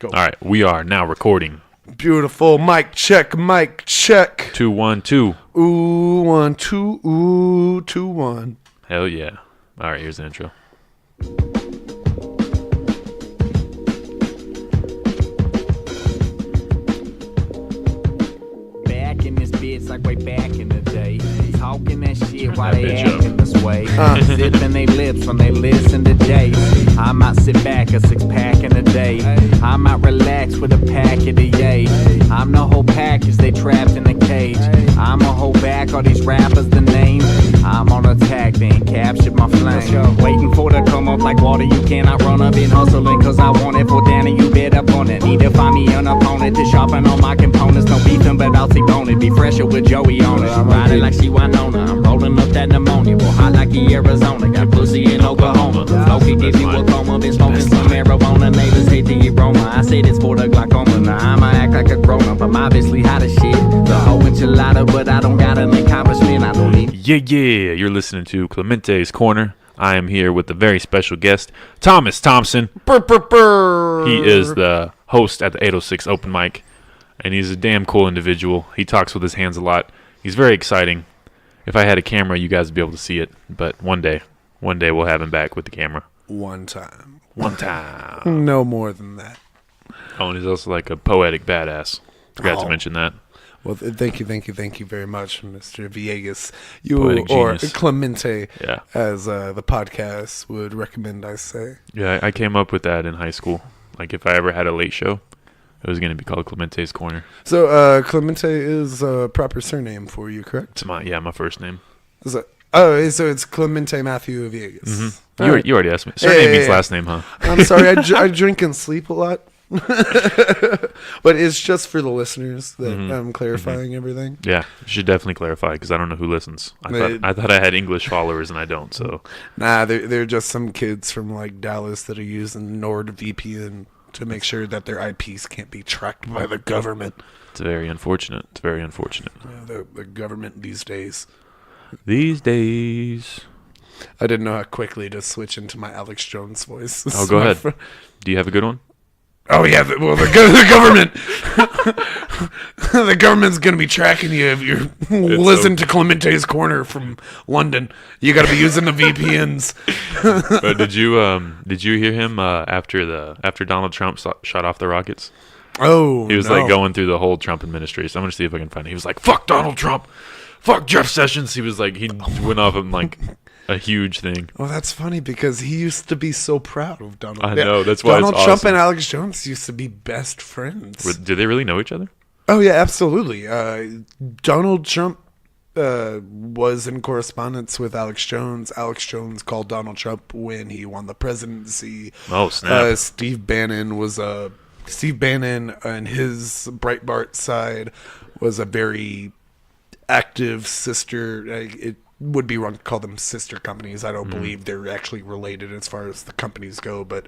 Go. All right, we are now recording. Beautiful. Mic check, mic check. 2 1 2. Ooh, 1 2, ooh, 2 1. Hell yeah. All right, here's the intro. Back in this bitch like way back in the day. Talking that shit while that they bitch acting this way. Zipping they lips when they listen to Jay. I might sit back a 6-pack in a day. I might relax with a pack of the yay. I'm the whole package, they trapped in a cage. I'ma hold back all these rappers, the names. I'm on attack, they ain't captured my flame. Waiting for to come up like water, you cannot run up. Been hustling cause I want it for Danny, you bet up on it. Need to find me an opponent to sharpen all my components. No beefing, but I'll T-bone it. Be fresher with Joey on it. She riding like she Winona. I'm rolling up that pneumonia. Well, hot like the Arizona. Got pussy in Oklahoma. Flow can give you a coma. Been smoking some marijuana. Neighbors hate the aroma. I said it's for the glaucoma. Now I'ma act like a grown-up. I'm obviously hot as shit. The whole enchilada, but I don't got an accomplishment. I don't need. Yeah. You're listening to Clemente's Corner. I am here with a very special guest, Thompson. He is the host at the 806 Open Mic, and he's a damn cool individual. He talks with his hands a lot. He's very exciting. If I had a camera, you guys would be able to see it, but one day we'll have him back with the camera. One time. No more than that. Oh, and he's also like a poetic badass. Forgot to mention that. Well, thank you very much, Mr. Villegas. You Poetic or genius. Clemente, Yeah. as the podcast would recommend I say. Yeah, I came up with that in high school. Like, if I ever had a late show, it was going to be called Clemente's Corner. So, Clemente is a proper surname for you, correct? It's my first name. So it's Clemente Matthew Villegas. Mm-hmm. All right. You already asked me. Surname means yeah. last name, huh? I'm sorry, I drink and sleep a lot. But it's just for the listeners that I'm clarifying everything. Yeah, you should definitely clarify because I don't know who listens. I thought I had English followers and I don't. So Nah, they're just some kids from like Dallas that are using NordVPN to make sure that their IPs can't be tracked by the government. it's very unfortunate. Yeah, the government these days. These days. I didn't know how quickly to switch into my Alex Jones voice. Oh, go ahead. Do you have a good one? Oh yeah, the government. The government's gonna be tracking you if you listen to Clemente's Corner from London. You got to be using the VPNs. But did you hear him after Donald Trump shot off the rockets? Oh, He was no. like going through the whole Trump administration. I'm gonna see if I can find it. He was like, "Fuck Donald Trump, fuck Jeff Sessions." He was like, he went off on like a huge thing. Oh, that's funny because he used to be so proud of Donald. I know, that's why Donald it's Trump awesome. and Alex Jones used to be best friends. Did they really know each other? Oh yeah, absolutely. Donald Trump was in correspondence with Alex Jones. Alex Jones called Donald Trump when he won the presidency. Oh snap! Steve Bannon and his Breitbart side was a very active sister. It would be wrong to call them sister companies. I don't believe they're actually related as far as the companies go, but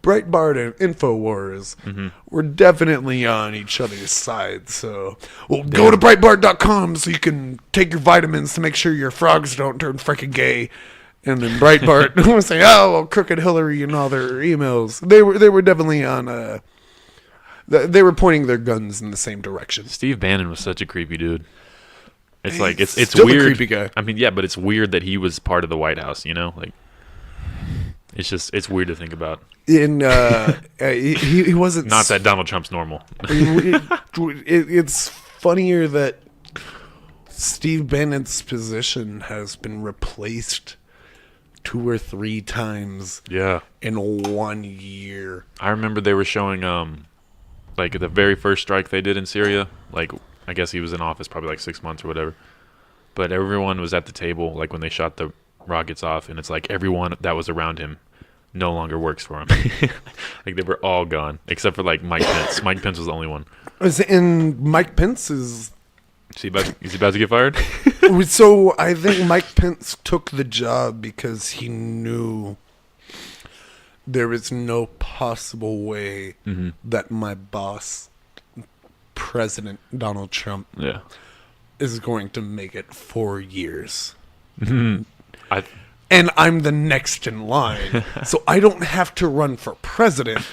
Breitbart and InfoWars were definitely on each other's side. So, go to Breitbart.com so you can take your vitamins to make sure your frogs don't turn freaking gay. And then Breitbart was saying, "Oh, well, Crooked Hillary and all their emails." They were definitely on. They were pointing their guns in the same direction. Steve Bannon was such a creepy dude. It's like it's still a weird. creepy guy. I mean, yeah, but it's weird that he was part of the White House. You know, like it's weird to think about. In he wasn't. Not that Donald Trump's normal. It's funnier that Steve Bannon's position has been replaced 2 or 3 times Yeah, in 1 year. I remember they were showing like the very first strike they did in Syria. Like I guess he was in office probably like 6 months or whatever. But everyone was at the table like when they shot the rockets off, and it's like everyone that was around him no longer works for him. Like they were all gone except for like Mike Pence. Mike Pence was the only one. And Mike Pence is. Is he about to get fired? So I think Mike Pence took the job because he knew there was no possible way that my boss, President Donald Trump, is going to make it 4 years. And I'm the next in line. So I don't have to run for president.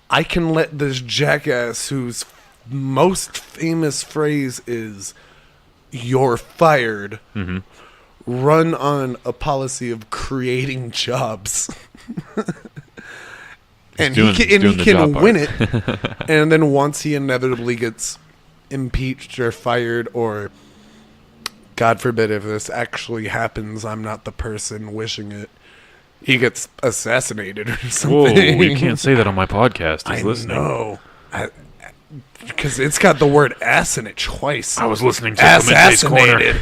I can let this jackass whose most famous phrase is "you're fired" run on a policy of creating jobs. And he can win it. And then once he inevitably gets impeached or fired, or God forbid if this actually happens, I'm not the person wishing it, he gets assassinated or something. Whoa, you can't say that on my podcast. He's I listening. know. Because it's got the word ass in it twice. I was listening to Clemente's Corner.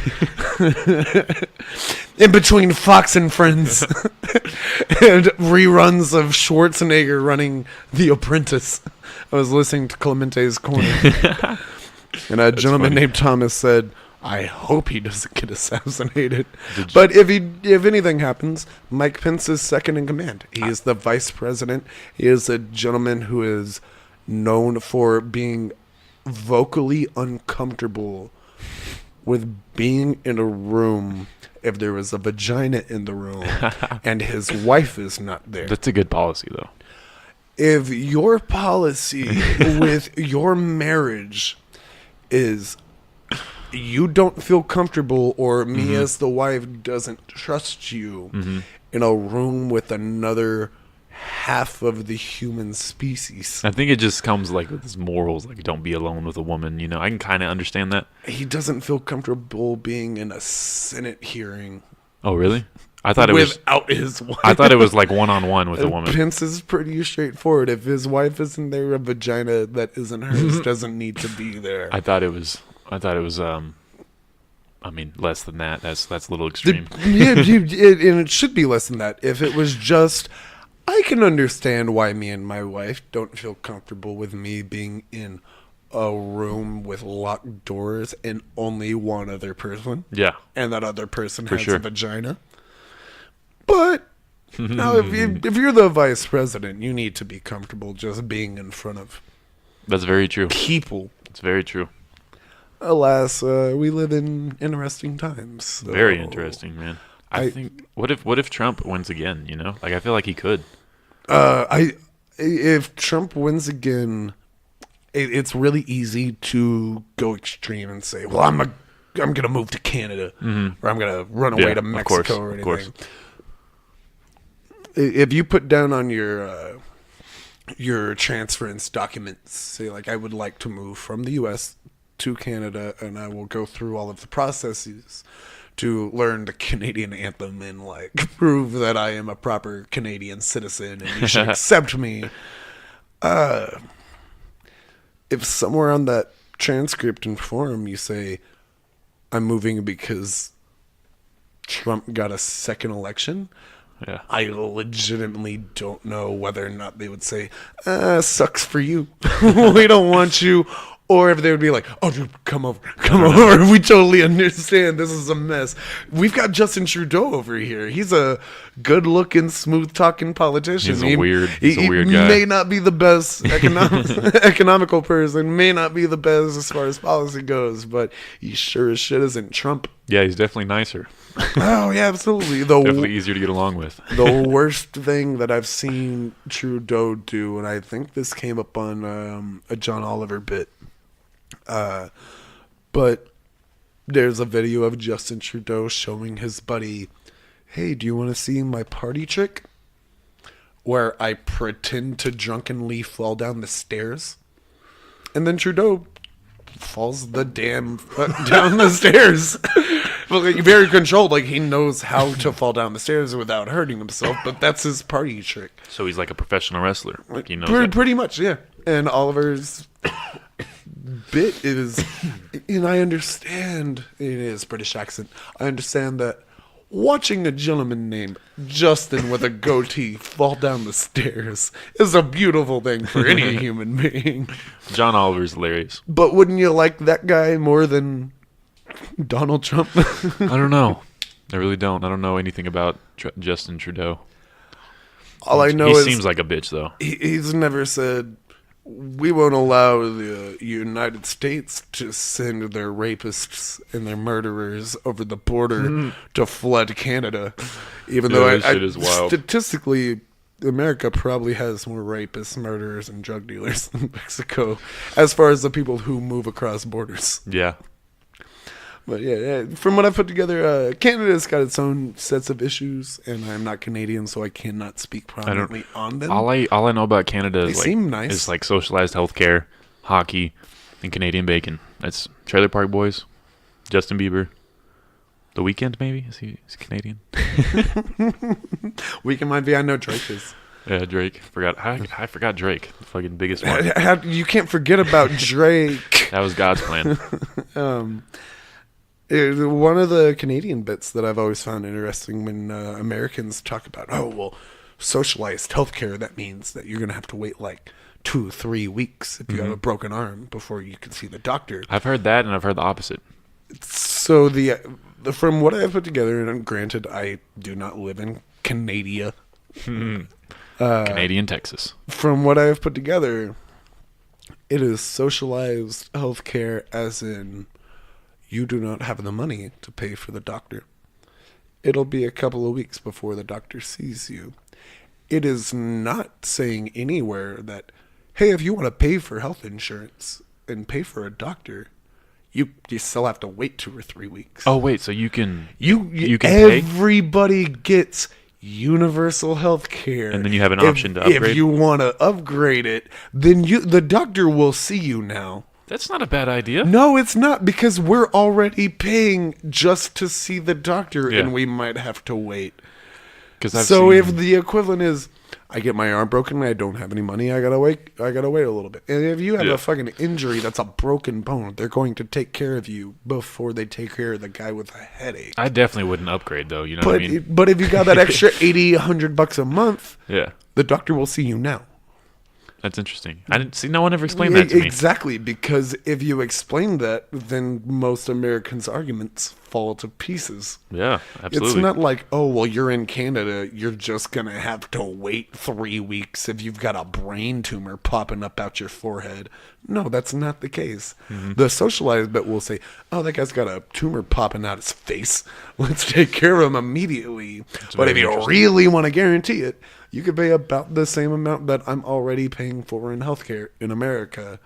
In between Fox and Friends and reruns of Schwarzenegger running The Apprentice, I was listening to Clemente's Corner. And a gentleman named Thomas said, I hope he doesn't get assassinated. But if anything happens, Mike Pence is second in command. He is the vice president. He is a gentleman who is known for being vocally uncomfortable with being in a room if there was a vagina in the room and his wife is not there. That's a good policy, though. If your policy with your marriage is you don't feel comfortable, or me as the wife doesn't trust you in a room with another half of the human species. I think it just comes like with his morals, like don't be alone with a woman. You know, I can kind of understand that. He doesn't feel comfortable being in a Senate hearing. Oh, really? I thought it was without his wife. I thought it was like one-on-one with a woman. Pence is pretty straightforward. If his wife isn't there, a vagina that isn't hers doesn't need to be there. I thought it was. I mean, less than that. That's a little extreme. And it should be less than that. If it was just, I can understand why me and my wife don't feel comfortable with me being in a room with locked doors and only one other person. Yeah. And that other person For has sure. a vagina. But now, if you're the vice president, you need to be comfortable just being in front of That's very true. people. It's very true. Alas, we live in interesting times. So Very interesting, man. I think. What if Trump wins again? You know, like I feel like he could. If Trump wins again, it's really easy to go extreme and say, "Well, I'm gonna move to Canada, or I'm gonna run away to Mexico or anything." Of course. If you put down on your transference documents, say like, "I would like to move from the U.S. to Canada, and I will go through all of the processes to learn the Canadian anthem and like prove that I am a proper Canadian citizen and you should accept me." If somewhere on that transcript and form you say, "I'm moving because Trump got a second election," Yeah. I legitimately don't know whether or not they would say, "Sucks for you. We don't want you." Or if they would be like, "Oh, dude, come over. We totally understand. This is a mess." We've got Justin Trudeau over here. He's a good-looking, smooth-talking politician. He's a weird guy. May not be the best economical person, may not be the best as far as policy goes, but he sure as shit isn't Trump. Yeah, he's definitely nicer. Oh, yeah, absolutely. Definitely easier to get along with. The worst thing that I've seen Trudeau do, and I think this came up on a John Oliver bit, but there's a video of Justin Trudeau showing his buddy, "Hey, do you want to see my party trick? Where I pretend to drunkenly fall down the stairs." And then Trudeau falls the damn down the stairs. But like, very controlled, like he knows how to fall down the stairs without hurting himself, but that's his party trick. So he's like a professional wrestler. Like he knows Pretty much, yeah. And Oliver's bit is, and I understand, it is British accent, I understand that watching a gentleman named Justin with a goatee fall down the stairs is a beautiful thing for any human being. John Oliver's hilarious. But wouldn't you like that guy more than Donald Trump? I don't know. I really don't. I don't know anything about Justin Trudeau. All I know he is seems like a bitch, though. He's never said, "We won't allow the United States to send their rapists and their murderers over the border to flood Canada." Even though that shit is wild. Statistically, America probably has more rapists, murderers, and drug dealers than Mexico, as far as the people who move across borders. Yeah. But yeah, from what I've put together, Canada's got its own sets of issues, and I'm not Canadian, so I cannot speak prominently on them. All I know about Canada They is seem nice. is like socialized healthcare, hockey, and Canadian bacon. That's Trailer Park Boys, Justin Bieber, The Weeknd maybe is he Canadian? Weekend might be. I know Drake is. Yeah, Drake. I forgot Drake, the fucking biggest one. You can't forget about Drake. That was God's plan. One of the Canadian bits that I've always found interesting when Americans talk about, socialized healthcare, that means that you're going to have to wait like 2-3 weeks if you have a broken arm before you can see the doctor. I've heard that, and I've heard the opposite. So from what I've put together, and granted, I do not live in Canada. Canadian Texas. From what I have put together, it is socialized healthcare, as in you do not have the money to pay for the doctor. It'll be a couple of weeks before the doctor sees you. It is not saying anywhere that, hey, if you want to pay for health insurance and pay for a doctor, you still have to wait 2 or 3 weeks. Oh wait, so you can You can pay, everybody gets universal health care, and then you have an option to upgrade. If you want to upgrade it, then the doctor will see you now. That's not a bad idea. No, it's not, because we're already paying just to see the doctor, Yeah. and we might have to wait. So If the equivalent is, I get my arm broken, I don't have any money, I gotta wait a little bit. And if you have a fucking injury that's a broken bone, they're going to take care of you before they take care of the guy with a headache. I definitely wouldn't upgrade though. You know what I mean? But if you got that extra $80-$100 a month, Yeah, the doctor will see you now. that's interesting. I didn't see. No one ever explained that to me. Exactly, because if you explain that, then most Americans' arguments fall to pieces. Yeah, absolutely. It's not like, oh, well, you're in Canada, you're just going to have to wait 3 weeks if you've got a brain tumor popping up out your forehead. No, that's not the case. Mm-hmm. The socialized bit will say, oh, that guy's got a tumor popping out his face. Let's take care of him immediately. But if very you interesting. really want to guarantee it, you could pay about the same amount that I'm already paying for in healthcare in America,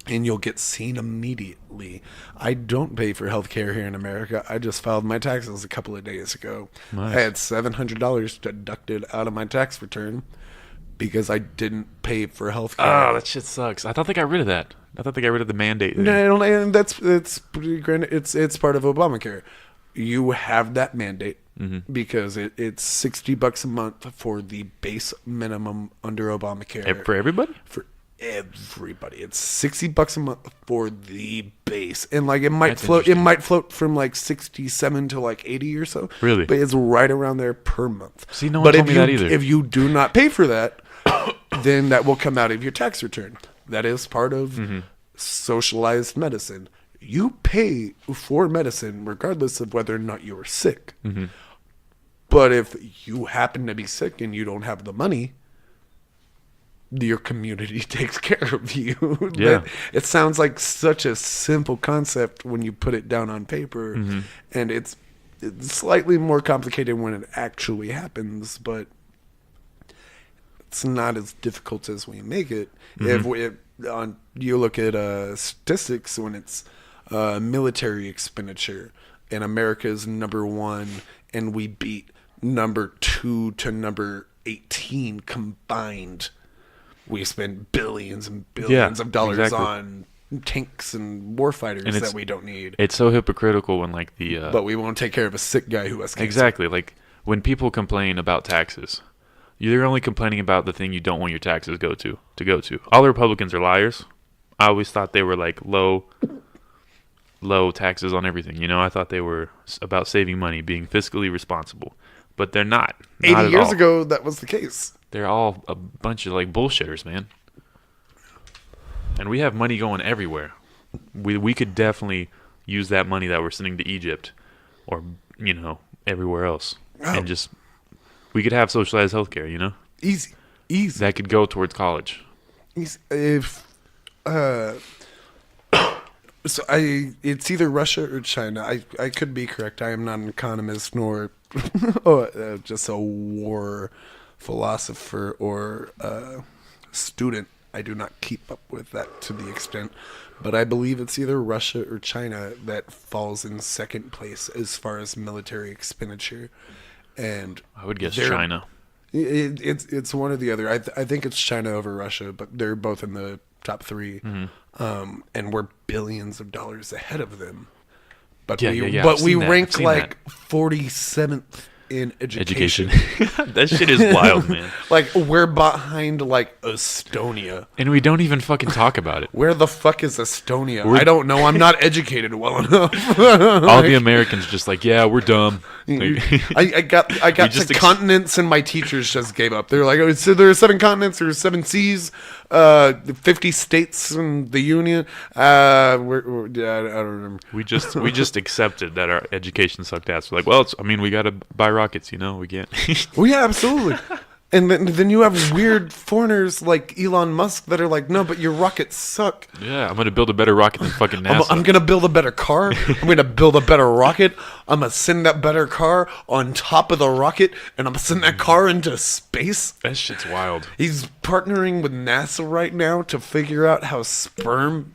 and you'll get seen immediately. I don't pay for healthcare here in America. I just filed my taxes a couple of days ago. Nice. I had $700 deducted out of my tax return because I didn't pay for healthcare. Oh, that shit sucks. I thought they got rid of that. I thought they got rid of the mandate. thing. No, and it's pretty granted. It's part of Obamacare. You have that mandate because it's $60 a month for the base minimum under Obamacare. For everybody? For everybody, it's $60 a month for the base, and like it might That's float. It interesting. might float from like 67 to like 80 or so. Really? But it's right around there per month. See, no one told me that either. If you do not pay for that, then that will come out of your tax return. That is part of socialized medicine. You pay for medicine regardless of whether or not you are sick. But if you happen to be sick and you don't have the money, your community takes care of you. Yeah. It sounds like such a simple concept when you put it down on paper, and it's slightly more complicated when it actually happens, but it's not as difficult as we make it. You look at statistics when it's military expenditure, and America is number 1, and we beat number 2 to number 18 combined. We spend billions and billions of dollars exactly. on tanks and warfighters that we don't need. It's so hypocritical when like the But we won't take care of a sick guy who has cancer. exactly like when people complain about taxes, you're only complaining about the thing you don't want your taxes go to. All the Republicans are liars. I always thought they were like low taxes on everything. You know, I thought they were about saving money, being fiscally responsible, but they're not. 80 years ago, that was the case. They're all a bunch of like bullshitters, man. And we have money going everywhere. We could definitely use that money that we're sending to Egypt or, you know, everywhere else. Oh. And just, we could have socialized healthcare, you know? Easy. That could go towards college. If so it's either Russia or China. I could be correct. I am not an economist nor just a war philosopher or student. I do not keep up with that to the extent, but I believe it's either Russia or China that falls in second place as far as military expenditure. And I would guess China. It's one or the other. I think it's China over Russia, but they're both in the top 3, and we're billions of dollars ahead of them. But we rank like 47th in education. That shit is wild, man. Like, we're behind like Estonia, and we don't even fucking talk about it. Where the fuck is Estonia? I don't know. I'm not educated well enough. All the Americans just like, yeah, we're dumb. I got to continents, and my teachers just gave up. They're like, oh, so there are 7 continents, there are 7 seas, 50 states in the union. I don't remember. We just accepted that our education sucked ass. We're like, well, we got to buy rockets, we can't. Well, yeah, absolutely. And then you have weird foreigners like Elon Musk that are like, no, but your rockets suck. Yeah, I'm going to build a better rocket than fucking NASA. I'm going to build a better car. I'm going to build a better rocket. I'm going to send that better car on top of the rocket, and I'm going to send that car into space. That shit's wild. He's partnering with NASA right now to figure out how sperm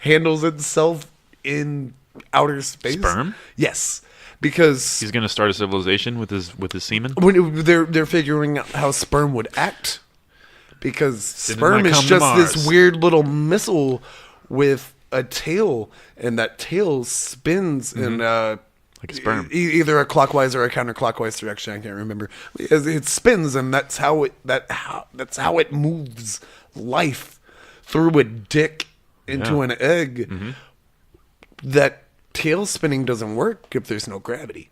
handles itself in outer space. Sperm? Yes. Because he's going to start a civilization with his semen. They're figuring out how sperm would act, because sperm is just this weird little missile with a tail, and that tail spins in like a sperm, either a clockwise or a counterclockwise direction. I can't remember. It spins, and that's how it moves life through a dick into an egg. Mm-hmm. That tail spinning doesn't work if there's no gravity.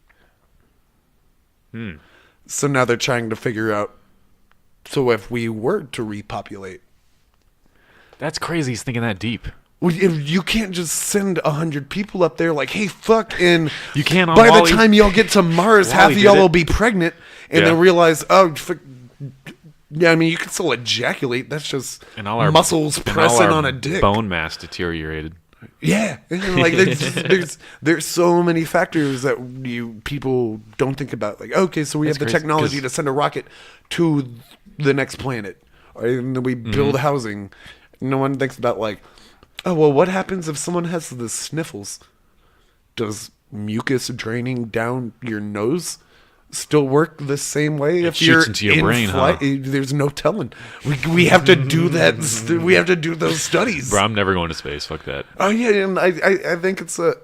So now they're trying to figure out, so if we were to repopulate. That's crazy, he's thinking that deep. Well, you can't just send 100 people up there like, hey, fuck, and you can't. By the time y'all get to Mars, half of y'all will be pregnant, and then realize, oh, yeah, you can still ejaculate. That's just muscles pressing on a dick. Bone mass deteriorated. Yeah, like there's so many factors that people don't think about. Like, okay, so we have the technology to send a rocket to the next planet, and then we build housing. No one thinks about like, oh well, what happens if someone has the sniffles? Does mucus draining down your nose still work the same way if you're into your brain, flight? Huh? There's no telling. We have to do that. We have to do those studies. Bro, I'm never going to space. Fuck that. Oh yeah, and I think it's a.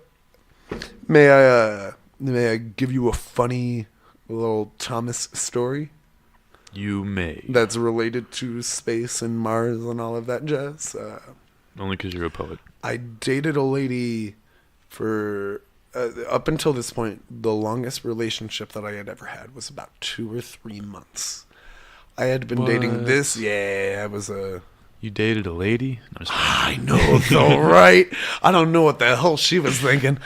May I give you a funny little Thomas story? You may. That's related to space and Mars and all of that jazz. Only because you're a poet. I dated a lady for. Up until this point, the longest relationship that I had ever had was about 2 or 3 months. I had been dating this. Yeah, I was a. You dated a lady? No, I know, though, right? I don't know what the hell she was thinking.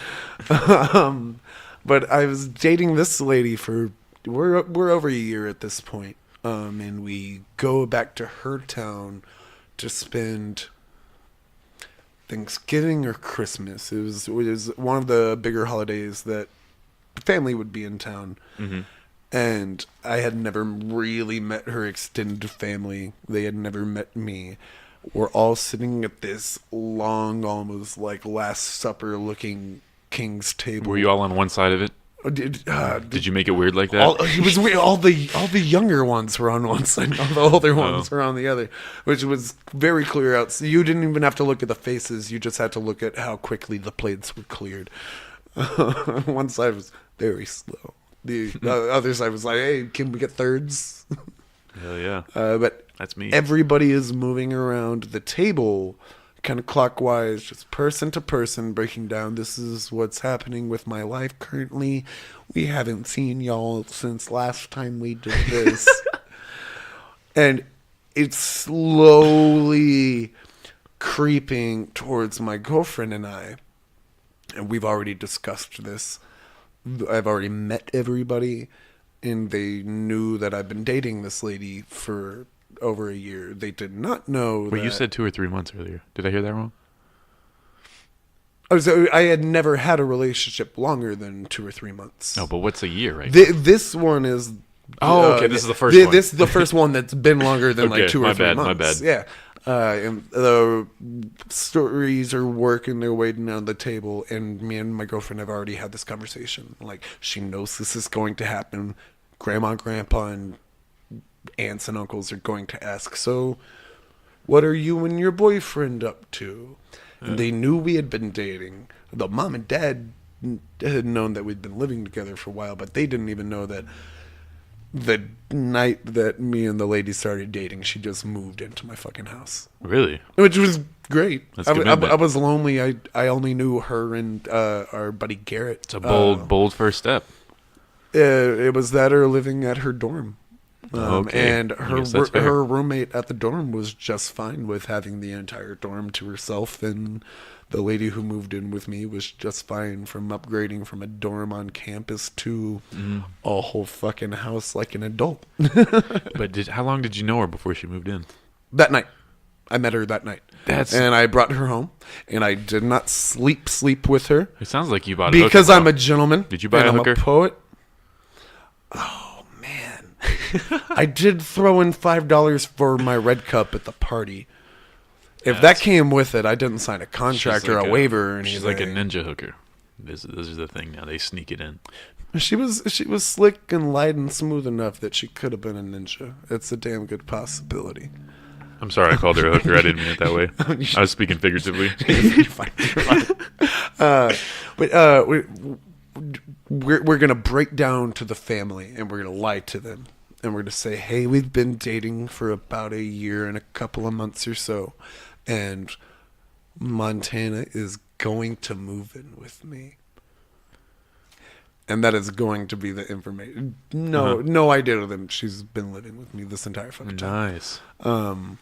But I was dating this lady for. We're over a year at this point. And we go back to her town to spend Thanksgiving or Christmas. It was one of the bigger holidays that the family would be in town. Mm-hmm. And I had never really met her extended family. They had never met me. We're all sitting at this long, almost like Last Supper looking king's table. Were you all on one side of it? Did you make it weird like that? All the younger ones were on one side, all the older ones were on the other, which was very clear out. So you didn't even have to look at the faces; you just had to look at how quickly the plates were cleared. One side was very slow. The other side was like, "Hey, can we get thirds?" Hell yeah! But that's me. Everybody is moving around the table, kind of clockwise, just person to person, breaking down, this is what's happening with my life currently. We haven't seen y'all since last time we did this. And it's slowly creeping towards my girlfriend and I. And we've already discussed this. I've already met everybody, and they knew that I've been dating this lady for over a year. They did not know. Well, you said 2 or 3 months earlier. Did I hear that wrong? I had never had a relationship longer than 2 or 3 months. No, but what's a year, right? This one is Oh, okay. This is the first one. This is the first one that's been longer than Okay, like 2 or 3 months. my bad. Yeah. And the stories are working their way down the table, and me and my girlfriend have already had this conversation. Like, she knows this is going to happen. Grandma, grandpa, and aunts and uncles are going to ask, so what are you and your boyfriend up to? And they knew we had been dating. The mom and dad had known that we'd been living together for a while, but they didn't even know that the night that me and the lady started dating, she just moved into my fucking house. Really? Which was great. That's I commitment. was lonely. I only knew her and our buddy Garrett. It's a bold first step. It was that or living at her dorm. Okay. And I guess that's fair. her roommate at the dorm was just fine with having the entire dorm to herself, and the lady who moved in with me was just fine from upgrading from a dorm on campus to a whole fucking house like an adult. But how long did you know her before she moved in? That night. I met her that night. And I brought her home, and I did not sleep with her. It sounds like you bought a hooker. Because I'm a gentleman. Did you buy and a hooker? I'm a poet. Oh, man. I did throw in $5 for my red cup at the party. If that came with it, I didn't sign a contract or a waiver or anything. She's like a ninja hooker. This is the thing now. They sneak it in. She was slick and light and smooth enough that she could have been a ninja. It's a damn good possibility. I'm sorry I called her a hooker. I didn't mean it that way. I was speaking figuratively. You're fine. But we're gonna break down to the family, and we're gonna lie to them, and we're gonna say, hey, we've been dating for about a year and a couple of months or so, and Montana is going to move in with me. And that is going to be the information. No idea to them. She's been living with me this entire fucking time. Nice. I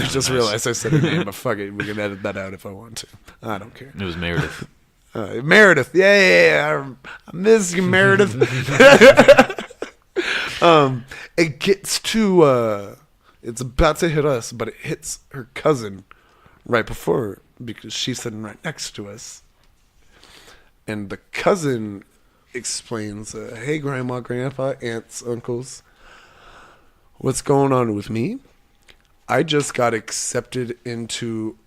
just realized I said her name, but fuck it. We can edit that out if I want to. I don't care. It was Meredith. Meredith. Yeah. I miss you, Meredith. It gets to, it's about to hit us, but it hits her cousin right before, because she's sitting right next to us. And the cousin explains, hey, grandma, grandpa, aunts, uncles, what's going on with me? I just got accepted into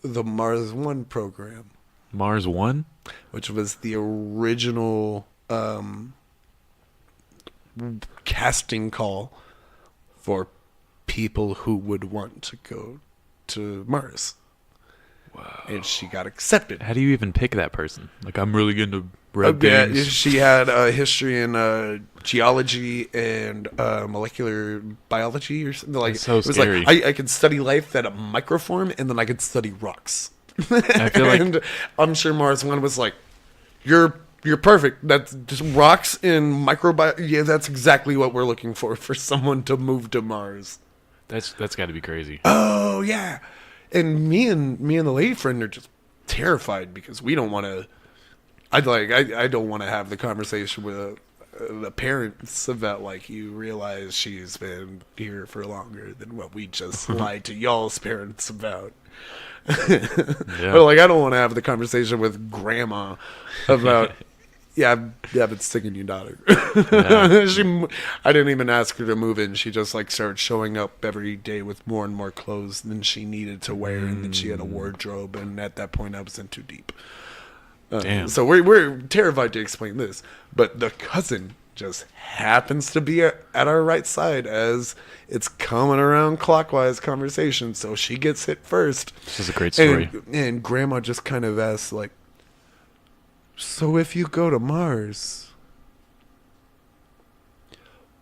the Mars One program. Mars One? Which was the original casting call for people who would want to go to Mars. Wow. And she got accepted. How do you even pick that person? Like, I'm really into red things. She had a history in geology and molecular biology or something. Like, that's so it was scary. Like I could study life at a microform, and then I could study rocks. I feel like, and I'm sure Mars One was like, you're perfect. That's just rocks and microbiology. Yeah, that's exactly what we're looking for someone to move to Mars. that's got to be crazy. Oh yeah. And me and the lady friend are just terrified because we don't want to. I don't want to have the conversation with the parents about, like, you realize she's been here for longer than what we just lied to y'all's parents about. Yeah. But, like, I don't want to have the conversation with grandma about. Yeah, I've been sticking your daughter. Yeah. I didn't even ask her to move in. She just, like, started showing up every day with more and more clothes than she needed to wear, and then she had a wardrobe, and at that point I was in too deep. Damn. So we're terrified to explain this, but the cousin just happens to be at our right side as it's coming around clockwise conversation, so she gets hit first. This is a great story. And grandma just kind of asks, like, so if you go to Mars,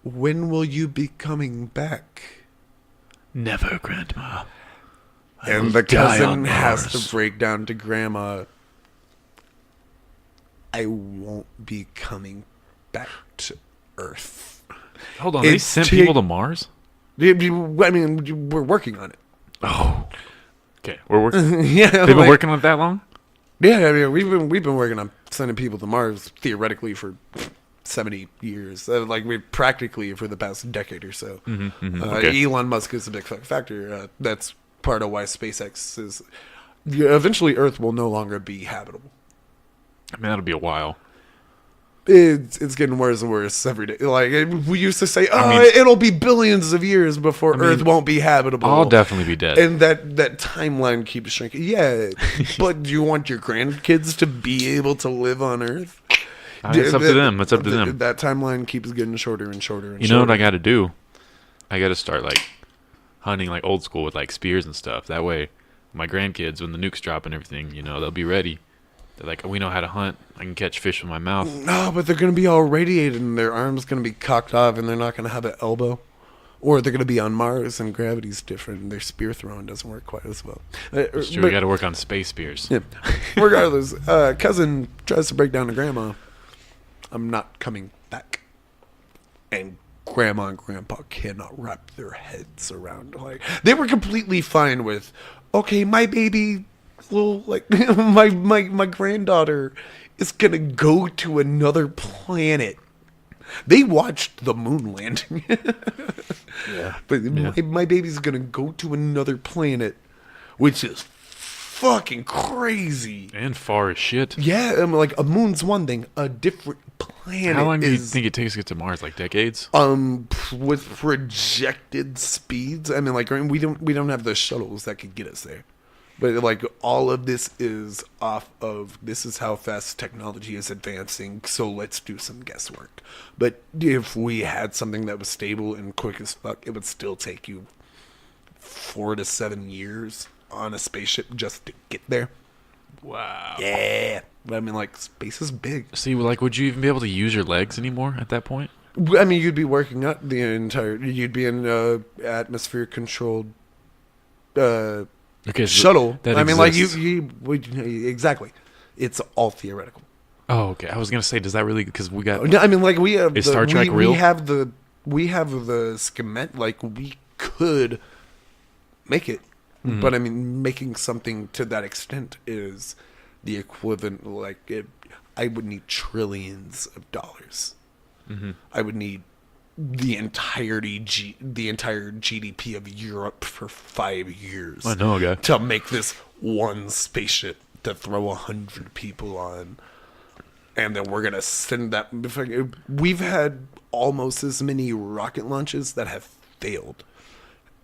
when will you be coming back? Never, Grandma. And the cousin has to break down to grandma, I won't be coming back to Earth. Hold on, they sent people to Mars? I mean, we're working on it. Oh. Okay, we're working. Yeah, They've been working on it that long? Yeah, I mean, we've been working on sending people to Mars theoretically for 70 years. Like, we practically for the past decade or so. Okay. Elon Musk is a big factor. That's part of why SpaceX is. Eventually, Earth will no longer be habitable. I mean, that'll be a while. It's getting worse and worse every day. Like we used to say, it'll be billions of years before Earth won't be habitable. I'll definitely be dead. And that timeline keeps shrinking. Yeah, but do you want your grandkids to be able to live on Earth? It's up to them. It's up to them. That timeline keeps getting shorter and shorter and shorter. You know what I got to do? I got to start like hunting like old school with like spears and stuff. That way, my grandkids, when the nukes drop and everything, they'll be ready. They're like, we know how to hunt. I can catch fish with my mouth. No, but they're going to be all radiated and their arm's going to be cocked off and they're not going to have an elbow. Or they're going to be on Mars and gravity's different and their spear throwing doesn't work quite as well. It's true. We got to work on space spears. Yeah. Regardless, cousin tries to break down to grandma. I'm not coming back. And grandma and grandpa cannot wrap their heads around. Like, they were completely fine with, okay, my baby... Well, like my granddaughter is gonna go to another planet. They watched the moon landing. But my baby's gonna go to another planet, which is fucking crazy and far as shit. Yeah, like a moon's one thing, a different planet. How long do you think it takes to get to Mars? Like decades? With projected speeds, I mean, like we don't have the shuttles that could get us there. But like all of this is off of this is how fast technology is advancing, so let's do some guesswork. But if we had something that was stable and quick as fuck, it would still take you 4 to 7 years on a spaceship just to get there. Wow. Yeah. But I mean, like, space is big. See, like, would you even be able to use your legs anymore at that point? I mean, you'd be working out you'd be in atmosphere controlled shuttle. That I mean, exists. like exactly. It's all theoretical. Oh, okay. I was gonna say, does that really? Because we got. No, I mean, like we have. Is Star Trek real? We have the schematic. Like we could make it, but I mean, making something to that extent is the equivalent. Like I would need trillions of dollars. Mm-hmm. I would need the entire GDP of Europe for 5 years. I know, okay. To make this one spaceship to throw 100 people on, and then we're gonna send that. We've had almost as many rocket launches that have failed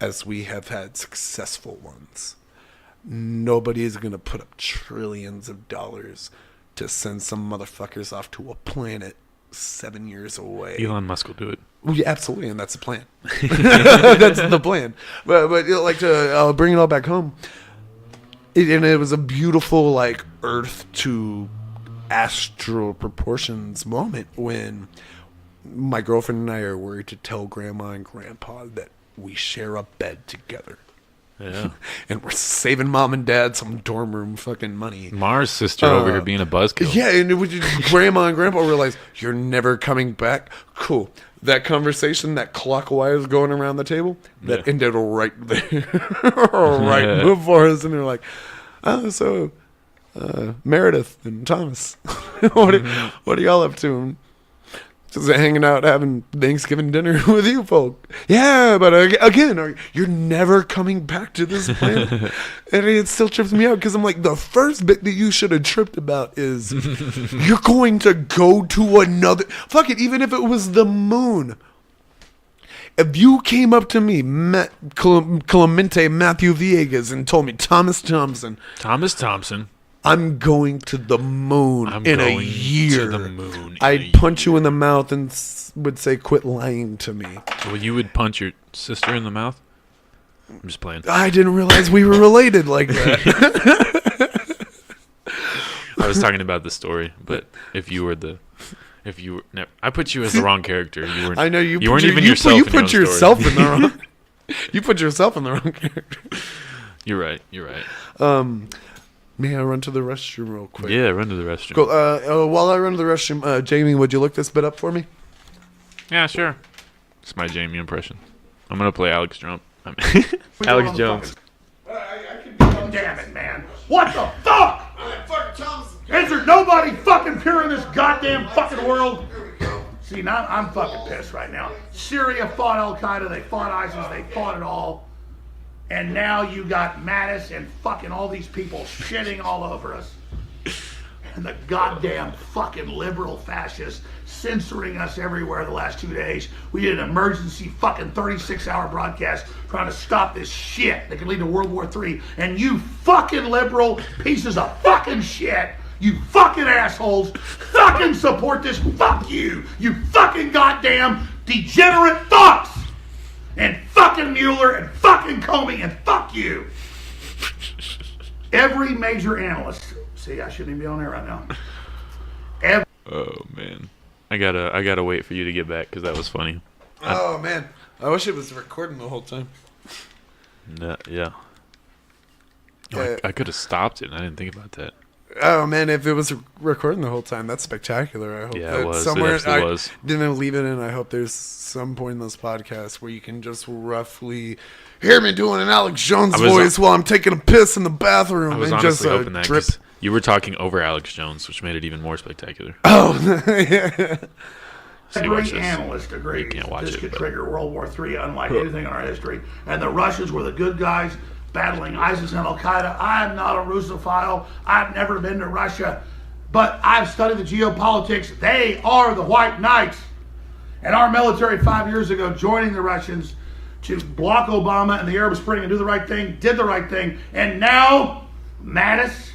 as we have had successful ones. Nobody is gonna put up trillions of dollars to send some motherfuckers off to a planet 7 years away. Elon Musk will do it. Yeah, absolutely, and that's the plan. That's the plan. But like to bring it all back home, it was a beautiful like Earth to astral proportions moment when my girlfriend and I are worried to tell Grandma and Grandpa that we share a bed together. Yeah. And we're saving Mom and Dad some dorm room fucking money. Mars' sister over here being a buzzkill. Yeah, and Grandma and Grandpa realize you're never coming back. Cool. That conversation, that clockwise going around the table, that ended right there, right before us, and they're like, "Oh, Meredith and Thomas, what are y'all up to?" And just hanging out, having Thanksgiving dinner with you folk. Yeah, but again, you're never coming back to this planet. And it still trips me out because I'm like, the first bit that you should have tripped about is you're going to go to another. Fuck it, even if it was the moon. If you came up to me, Clemente Matthew Villegas, and told me, Thomas Thompson, I'm going to the moon in a year. I'd punch you in the mouth and would say, quit lying to me. Well, you would punch your sister in the mouth? I'm just playing. I didn't realize we were related like that. I was talking about the story, but I put you as the wrong character. You weren't. I know you. You weren't even yourself. You put yourself in the wrong. You put yourself in the wrong character. You're right. May I run to the restroom real quick? Yeah, run to the restroom. Cool. While I run to the restroom, Jamie, would you look this bit up for me? Yeah, sure. It's my Jamie impression. I'm gonna play Alex Jones. Alex Jones. Damn it, man! What the fuck? Is there nobody fucking pure in this goddamn fucking world? See, now I'm fucking pissed right now. Syria fought Al Qaeda, they fought ISIS, they fought it all. And now you got Mattis and fucking all these people shitting all over us. and the goddamn fucking liberal fascists censoring us everywhere the last 2 days. We did an emergency fucking 36-hour broadcast trying to stop this shit that could lead to World War III. And you fucking liberal pieces of fucking shit, you fucking assholes, fucking support this. Fuck you. You fucking goddamn degenerate fucks. And fucking Mueller and fucking Comey and fuck you. Every major analyst. See, I shouldn't even be on there right now. Oh man, I gotta wait for you to get back because that was funny. Oh man, I wish it was recording the whole time. Yeah. I could have stopped it. And I didn't think about that. Oh man, if it was recording the whole time, that's spectacular. I hope Yeah, that it was. somewhere It absolutely was. didn't leave it in. I hope there's some point in this podcast where you can just roughly hear me doing an Alex Jones voice while I'm taking a piss in the bathroom I was and honestly just hoping that drip. 'cause you were talking over Alex Jones, which made it even more spectacular. Oh, yeah. So you watch Every this. analyst agrees can't watch this it, could but- trigger World War III unlike anything in our history. And the Russians were the good guys battling ISIS and Al-Qaeda. I'm not a Russophile. I've never been to Russia. But I've studied the geopolitics. They are the white knights. And our military 5 years ago joining the Russians to block Obama and the Arab Spring and do the right thing, did the right thing. And now, Mattis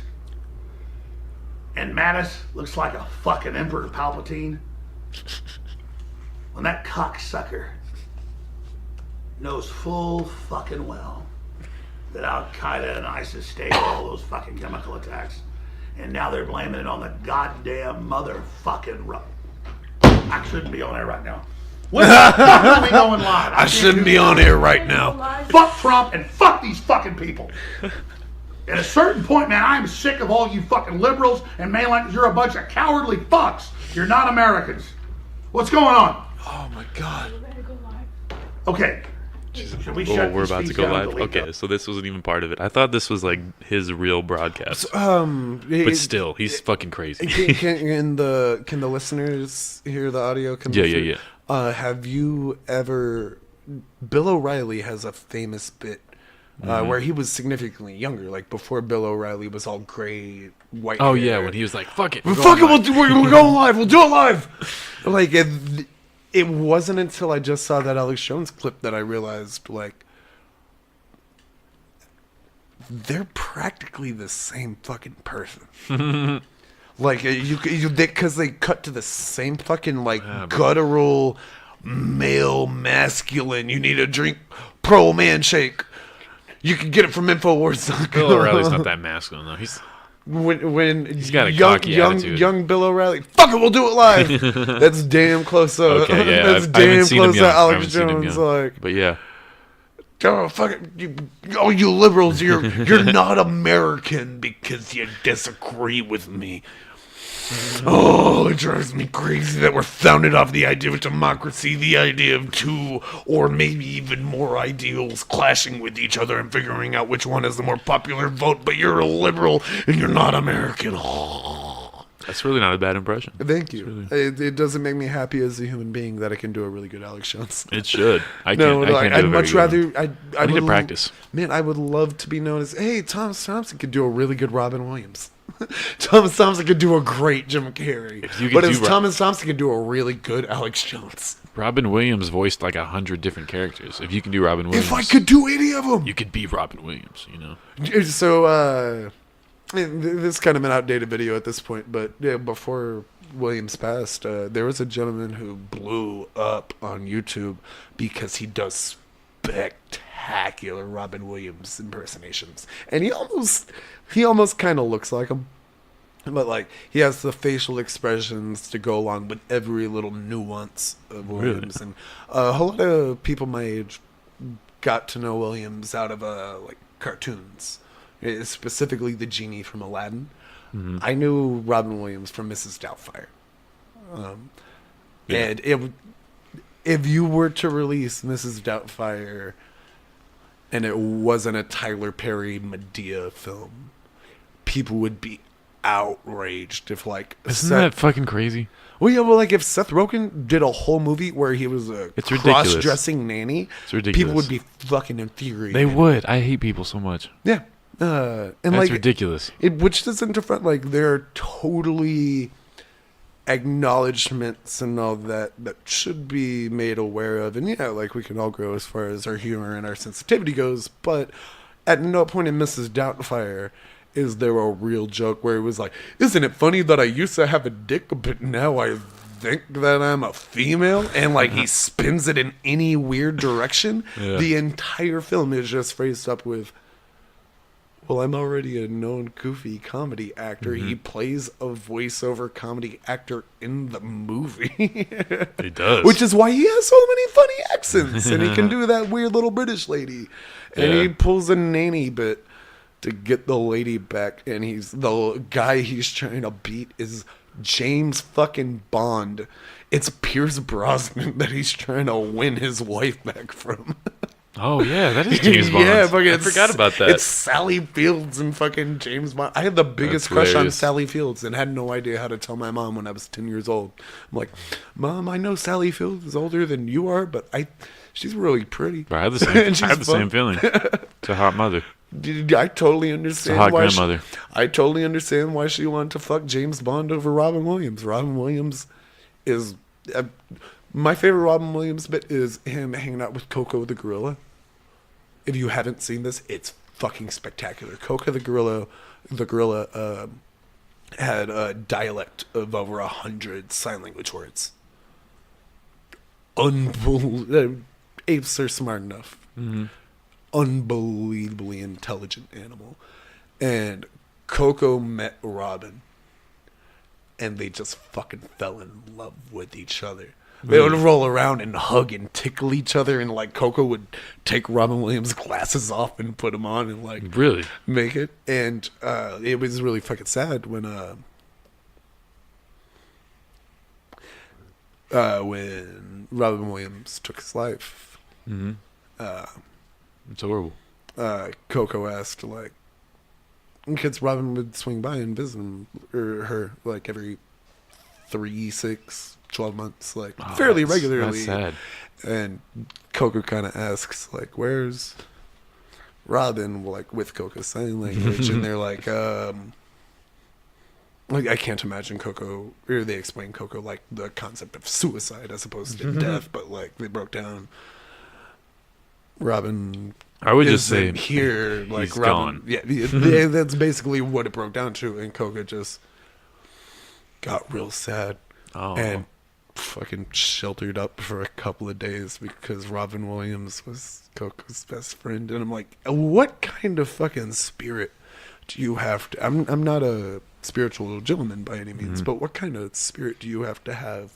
looks like a fucking Emperor Palpatine. When that cocksucker knows full fucking well that Al-Qaeda and ISIS staged all those fucking chemical attacks, and now they're blaming it on the goddamn motherfucking I shouldn't be on air right now. When the fuck are we going live? I shouldn't be on air right now. Fuck Trump and fuck these fucking people. At a certain point, man, I'm sick of all you fucking liberals and mainlanders. You're a bunch of cowardly fucks. You're not Americans. What's going on? Oh my god. Okay. Should we shut We're these about to feeds go down and live. delete Okay, them? so this wasn't even part of it. I thought this was like his real broadcast, but still, he's fucking crazy. Can the listeners hear the audio? Yeah. Have you ever? Bill O'Reilly has a famous bit where he was significantly younger, like before Bill O'Reilly was all gray, white. Oh hair. yeah, when he was like, "Fuck it, Fuck it, we're going live. We'll do it live." Like it wasn't until I just saw that Alex Jones clip that I realized, like, they're practically the same fucking person. Like because they cut to the same fucking like guttural male masculine. You need a drink, pro man shake. You can get it from Infowars. Bill O'Reilly's not that masculine though. When He's got a young, cocky young, attitude. young Bill O'Reilly, fuck it, we'll do it live. That's damn close to Okay, yeah, that's I haven't damn seen him close young. to I Alex haven't seen him Jones. young. Like, But yeah, oh fuck it, you liberals, you're not American because you disagree with me. Oh, it drives me crazy that we're founded off the idea of democracy, the idea of two or maybe even more ideals clashing with each other and figuring out which one is the more popular vote, but you're a liberal and you're not American. Oh. that's really not a bad impression. Thank you. It doesn't make me happy as a human being that I can do a really good Alex Jones. It should. I can't. No, I like, can't do I'd a very much good rather. one. I need to would practice. Man, I would love to be known as, hey, Thomas Thompson could do a really good Robin Williams. Thomas Thompson could do a great Jim Carrey. But Thomas Thompson could do a really good Alex Jones. Robin Williams voiced like 100 different characters. If you can do Robin Williams, If I could do any of them. you could be Robin Williams. You know. So, this is kind of an outdated video at this point, but yeah, before Williams passed, there was a gentleman who blew up on YouTube because he does spectacular Robin Williams impersonations, and he almost kind of looks like him, but like he has the facial expressions to go along with every little nuance of Williams. Really? And a whole lot of people my age got to know Williams out of like cartoons, specifically the genie from Aladdin. Mm-hmm. I knew Robin Williams from Mrs. Doubtfire, and if you were to release Mrs. Doubtfire and it wasn't a Tyler Perry Medea film, people would be outraged if like isn't that fucking crazy? Well, yeah, well, like if Seth Rogen did a whole movie where he was a cross-dressing nanny, it's ridiculous. People would be fucking infuriated. They would. I hate people so much. Yeah, And That's like ridiculous. which doesn't define, like, there are totally acknowledgments and all that should be made aware of, and yeah, like, we can all grow as far as our humor and our sensitivity goes, but at no point in Mrs. Doubtfire is there a real joke where it was like, isn't it funny that I used to have a dick, but now I think that I'm a female? And like, he spins it in any weird direction. Yeah. The entire film is just phrased up with, well, I'm already a known goofy comedy actor. He plays a voiceover comedy actor in the movie. He does. Which is why he has so many funny accents. And he can do that weird little British lady. And Yeah. he pulls a nanny bit to get the lady back. And the guy he's trying to beat is James fucking Bond. It's Pierce Brosnan that he's trying to win his wife back from. Oh yeah, that is James Bond. Yeah, fucking, I forgot about that. It's Sally Fields and fucking James Bond. I had the biggest That's crush on hilarious. Sally Fields and had no idea how to tell my mom when I was 10 years old. I'm like, Mom, I know Sally Fields is older than you are, but she's really pretty. Bro, I have the same. And she's I have the same fun. feeling. It's a hot mother. I totally understand hot why grandmother. I totally understand why she wanted to fuck James Bond over Robin Williams. Robin Williams is my favorite Robin Williams bit is him hanging out with Coco the gorilla. If you haven't seen this, it's fucking spectacular. Coco the gorilla had a dialect of over 100 sign language words. Apes are smart enough. Mm-hmm. Unbelievably intelligent animal. And Coco met Robin. And they just fucking fell in love with each other. They would roll around and hug and tickle each other, and like Coco would take Robin Williams' glasses off and put them on and like Really? make it. And it was really fucking sad when Robin Williams took his life. Mm-hmm. It's horrible. Coco asked, like, because Robin would swing by and visit him or her like every 3, 6, 12 months, like fairly regularly. That's sad. And Coco kind of asks, like, where's Robin, like, with Coco's sign language? And they're like, I can't imagine Coco, or they explain Coco, like, the concept of suicide as opposed to death, but, like, they broke down Robin. I would just say isn't here, like, he's Robin. gone. Yeah, that's basically what it broke down to, and Coco just got real sad. Oh. And fucking sheltered up for a couple of days because Robin Williams was Coco's best friend. And I'm like, what kind of fucking spirit do you have to... I'm not a spiritual gentleman by any means, but what kind of spirit do you have to have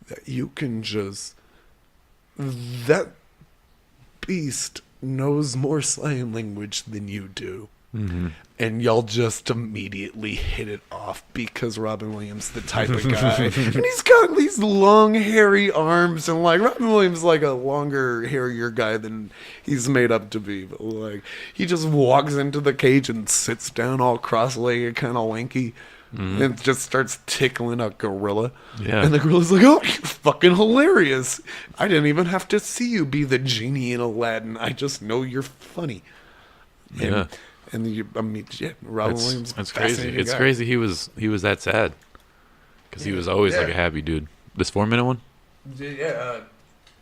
that you can just... That beast knows more sign language than you do. Mm-hmm. And y'all just immediately hit it off because Robin Williams the type of guy. And he's got these long, hairy arms. And, like, Robin Williams is, like, a longer, hairier guy than he's made up to be. But, like, he just walks into the cage and sits down all cross-legged, kind of lanky. And just starts tickling a gorilla. Yeah. And the gorilla's like, oh, you're fucking hilarious. I didn't even have to see you be the genie in Aladdin. I just know you're funny. Yeah. And Robin Williams. That's crazy. fascinating It's guy. crazy he was that sad because he was always like a happy dude. This 4-minute one? Yeah,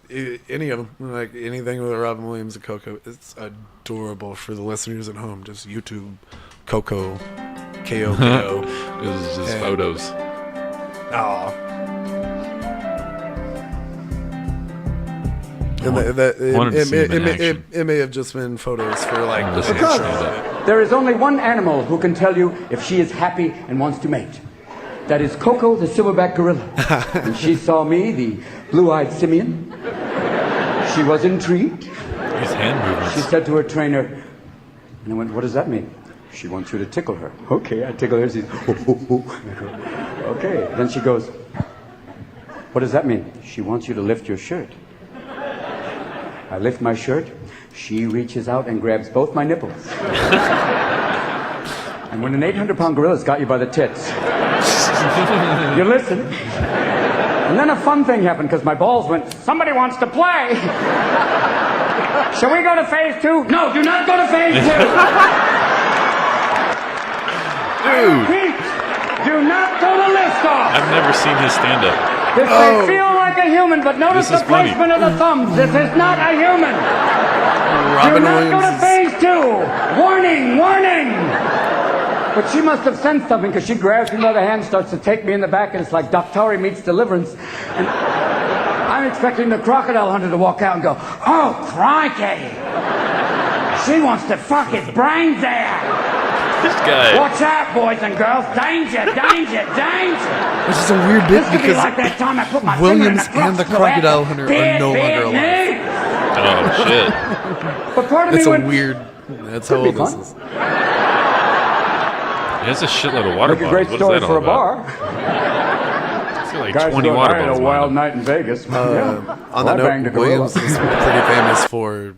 any of them, like anything with Robin Williams and Coco, it's adorable. For the listeners at home, just YouTube Coco, K-O-K-O. It was just And- photos. Aw. And wanted to see him in action. it may have just been photos for like the Listen, intro show of that. it. There is only one animal who can tell you if she is happy and wants to mate. That is Coco the silverback gorilla. When she saw me, the blue-eyed simian, she was intrigued. His hand movements. She said to her trainer, and I went, what does that mean? She wants you to tickle her. Okay, I tickle her. She's, okay. Then she goes, what does that mean? She wants you to lift your shirt. I lift my shirt. She reaches out and grabs both my nipples. And when an 800-pound gorilla's got you by the tits, you listen. And then a fun thing happened because my balls went, somebody wants to play. Shall we go to phase 2? No, do not go to phase 2. Repeat, do not throw the list off. I've never seen his stand-up. This may feel like a human, but notice This the is funny. placement of the thumbs. This is not a human. Do Robin not go to Williams. phase 2. Warning, warning. But she must have sensed something because she grabs me by the hand, starts to take me in the back, and it's like Doctari meets Deliverance. And I'm expecting the crocodile hunter to walk out and go, oh, crikey. She wants to fuck his brains out. This guy. Watch out, boys and girls. Danger, danger, danger. Which is a weird bit This could be because like that time I put my finger in Williams the and the crotch crocodile hunter are no longer alive. Oh shit. But part of That's me a went, weird. That's how be old this fun. is. He has a shitload of water make a bottles. great What is story that for all a about? bar. I feel like Guys 20 go, water I had bottles. a wild behind him. night in Vegas. Yeah. On Well, that I banged a note, gorilla. Williams is pretty famous for.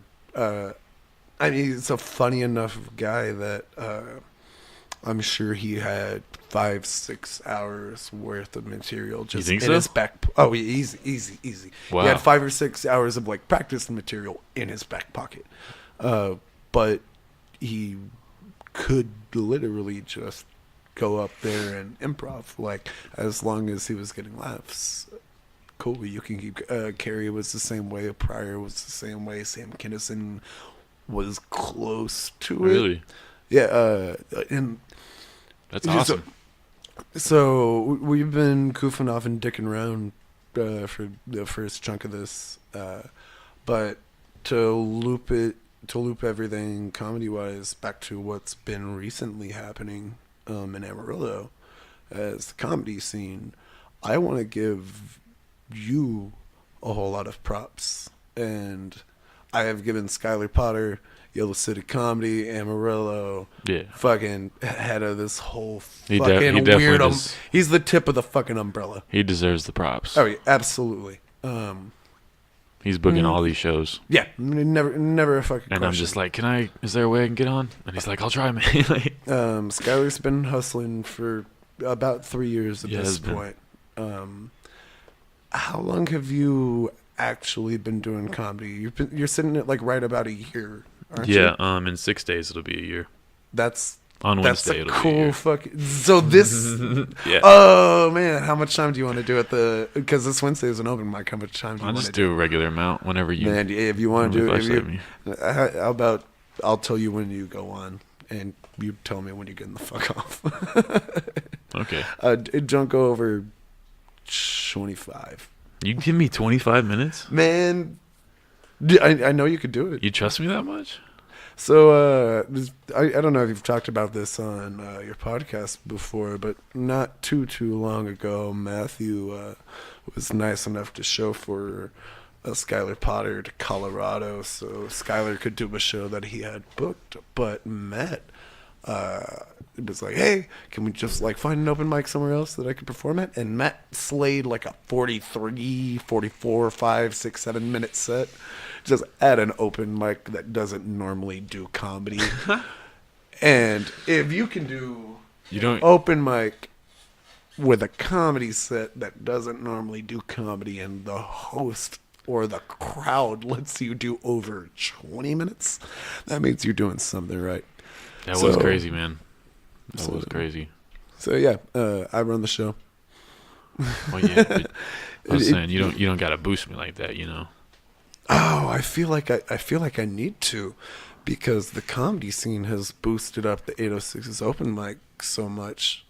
I mean, he's a funny enough guy that I'm sure he had 5-6 hours worth of material just think in so? his back. Oh, easy. Wow. He had 5 or 6 hours of like practice material in his back pocket, but he could literally just go up there and improv, like as long as he was getting laughs. Cool, you can keep. Carey was the same way. Pryor was the same way. Sam Kinison was close to it. Really? Yeah, and That's just, awesome. so we've been goofing off and dicking around for the first chunk of this, but to loop everything comedy wise back to what's been recently happening in Amarillo as the comedy scene, I want to give you a whole lot of props, and I have given Skylar Potter, Yellow City Comedy, Amarillo, Yeah. fucking head of this whole He fucking definitely weird. does. He's the tip of the fucking umbrella. He deserves the props. Oh, yeah, absolutely. He's booking all these shows. Yeah, never a fucking. And I'm question. just like, is there a way I can get on? And he's like, I'll try, man. Like, Skylar's been hustling for about 3 years at Yeah, this has been. point. How long have you actually been doing comedy? You're sitting at like right about a year, aren't you? yeah, in 6 days it'll be a year. That's On that's Wednesday a it'll be a cool year. fucking. So this. Yeah. Oh man, how much time do you want to do at the? Because this Wednesday is an open mic. How much time do you I'll want just to do? do a regular amount whenever you. Man, if you want to do whenever it, you if flash you, how about I'll tell you when you go on, and you tell me when you're getting the fuck off. Okay. Don't go over 25. You give me 25 minutes? Man, I know you could do it. You trust me that much? So I don't know if you've talked about this on your podcast before, but not too long ago, Matthew was nice enough to show for Skylar Potter to Colorado, so Skylar could do a show that he had booked, but Matt was like, hey, can we just like find an open mic somewhere else that I could perform at? And Matt slayed like a 43, 44, 5, 6, 7 minute set just at an open mic that doesn't normally do comedy. And if you can do You don't. open mic with a comedy set that doesn't normally do comedy, and the host or the crowd lets you do over 20 minutes, that means you're doing something right. That So- was crazy, man. That so- was crazy. So yeah, I run the show. Well, yeah. But I was saying you don't gotta boost me like that, you know. Oh, I feel like I need to, because the comedy scene has boosted up the 806's open mic so much.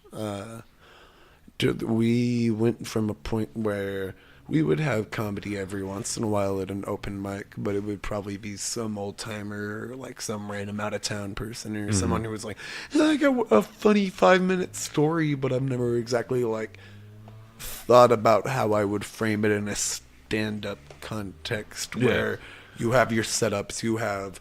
We went from a point where we would have comedy every once in a while at an open mic, but it would probably be some old timer, like some random out of town person, or someone who was like, I got a funny 5-minute story, but I've never exactly like thought about how I would frame it in a stand-up context where you have your setups, you have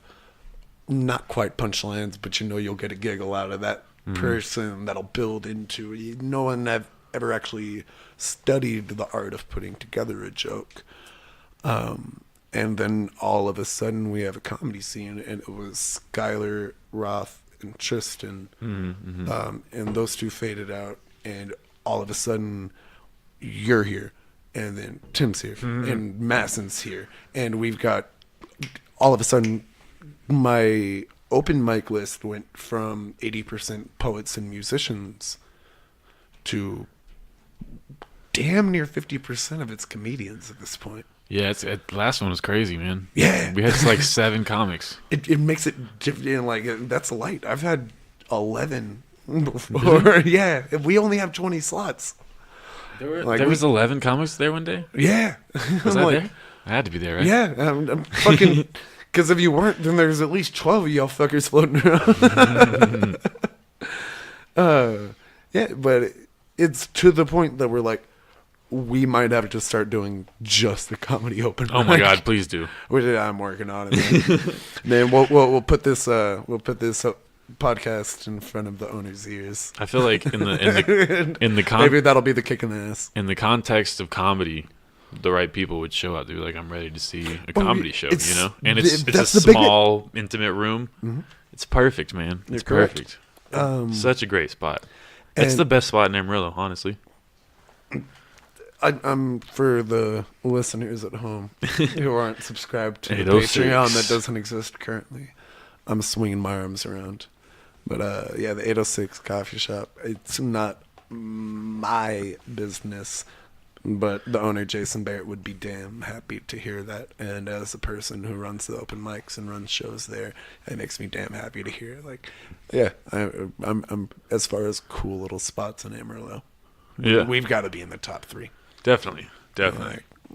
not quite punchlines, but you know you'll get a giggle out of that person that'll build into it. No one ever actually studied the art of putting together a joke. And then all of a sudden we have a comedy scene, and it was Skylar, Roth, and Tristan. And those two faded out, and all of a sudden you're here, and then Tim's here, and Masson's here, and we've got all of a sudden my open mic list went from 80% poets and musicians to damn near 50% of its comedians at this point. Yeah, the last one was crazy, man. Yeah. We had like 7 comics. It makes it different. Like, that's light. I've had 11 before. Yeah, we only have 20 slots. There was 11 comics there one day? Yeah. Was I'm I like, there? I had to be there, right? yeah, I'm fucking. Because if you weren't, then there's at least 12 of y'all fuckers floating around. Yeah, but it's to the point that we're like, we might have to start doing just the comedy open. Oh my mic. God, please do. Which I'm working on it. Man, we'll put this podcast in front of the owner's ears. I feel like in the Maybe that'll be the kick in the ass. in the context of comedy, the right people would show up. They're like, I'm ready to see a comedy show, it's- you know? And it's that's a the big- small, intimate room. Mm-hmm. It's perfect, man. It's You're perfect. correct. Such a great spot. It's and- the best spot in Amarillo, honestly. I'm for the listeners at home who aren't subscribed to the 806. Patreon that doesn't exist currently. I'm swinging my arms around, but yeah, the 806 coffee shop. It's not my business, but the owner Jason Barrett would be damn happy to hear that. And as a person who runs the open mics and runs shows there, it makes me damn happy to hear. Like, yeah, I'm as far as cool little spots in Amarillo. Yeah, We've got to be in the top 3. definitely.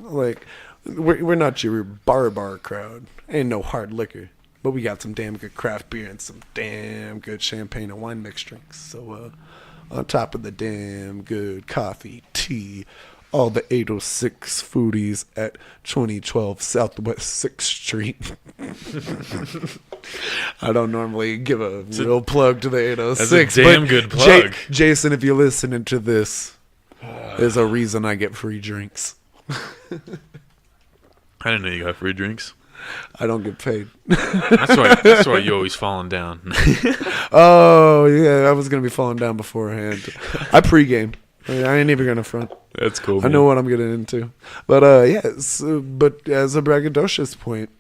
Like we're not your bar crowd. Ain't no hard liquor, but we got some damn good craft beer and some damn good champagne and wine mixed drinks. So on top of the damn good coffee, tea, all the 806 foodies at 2012 Southwest 6th Street. I don't normally give a real plug to the 806. That's a damn but good plug. Jason, if you're listening to this, there's a reason I get free drinks. I didn't know you got free drinks. I don't get paid. That's why you always falling down. Oh, yeah, I was going to be falling down beforehand. I pregame. I ain't even going to front. That's cool, I man. know what I'm getting into. But, but as a braggadocious point,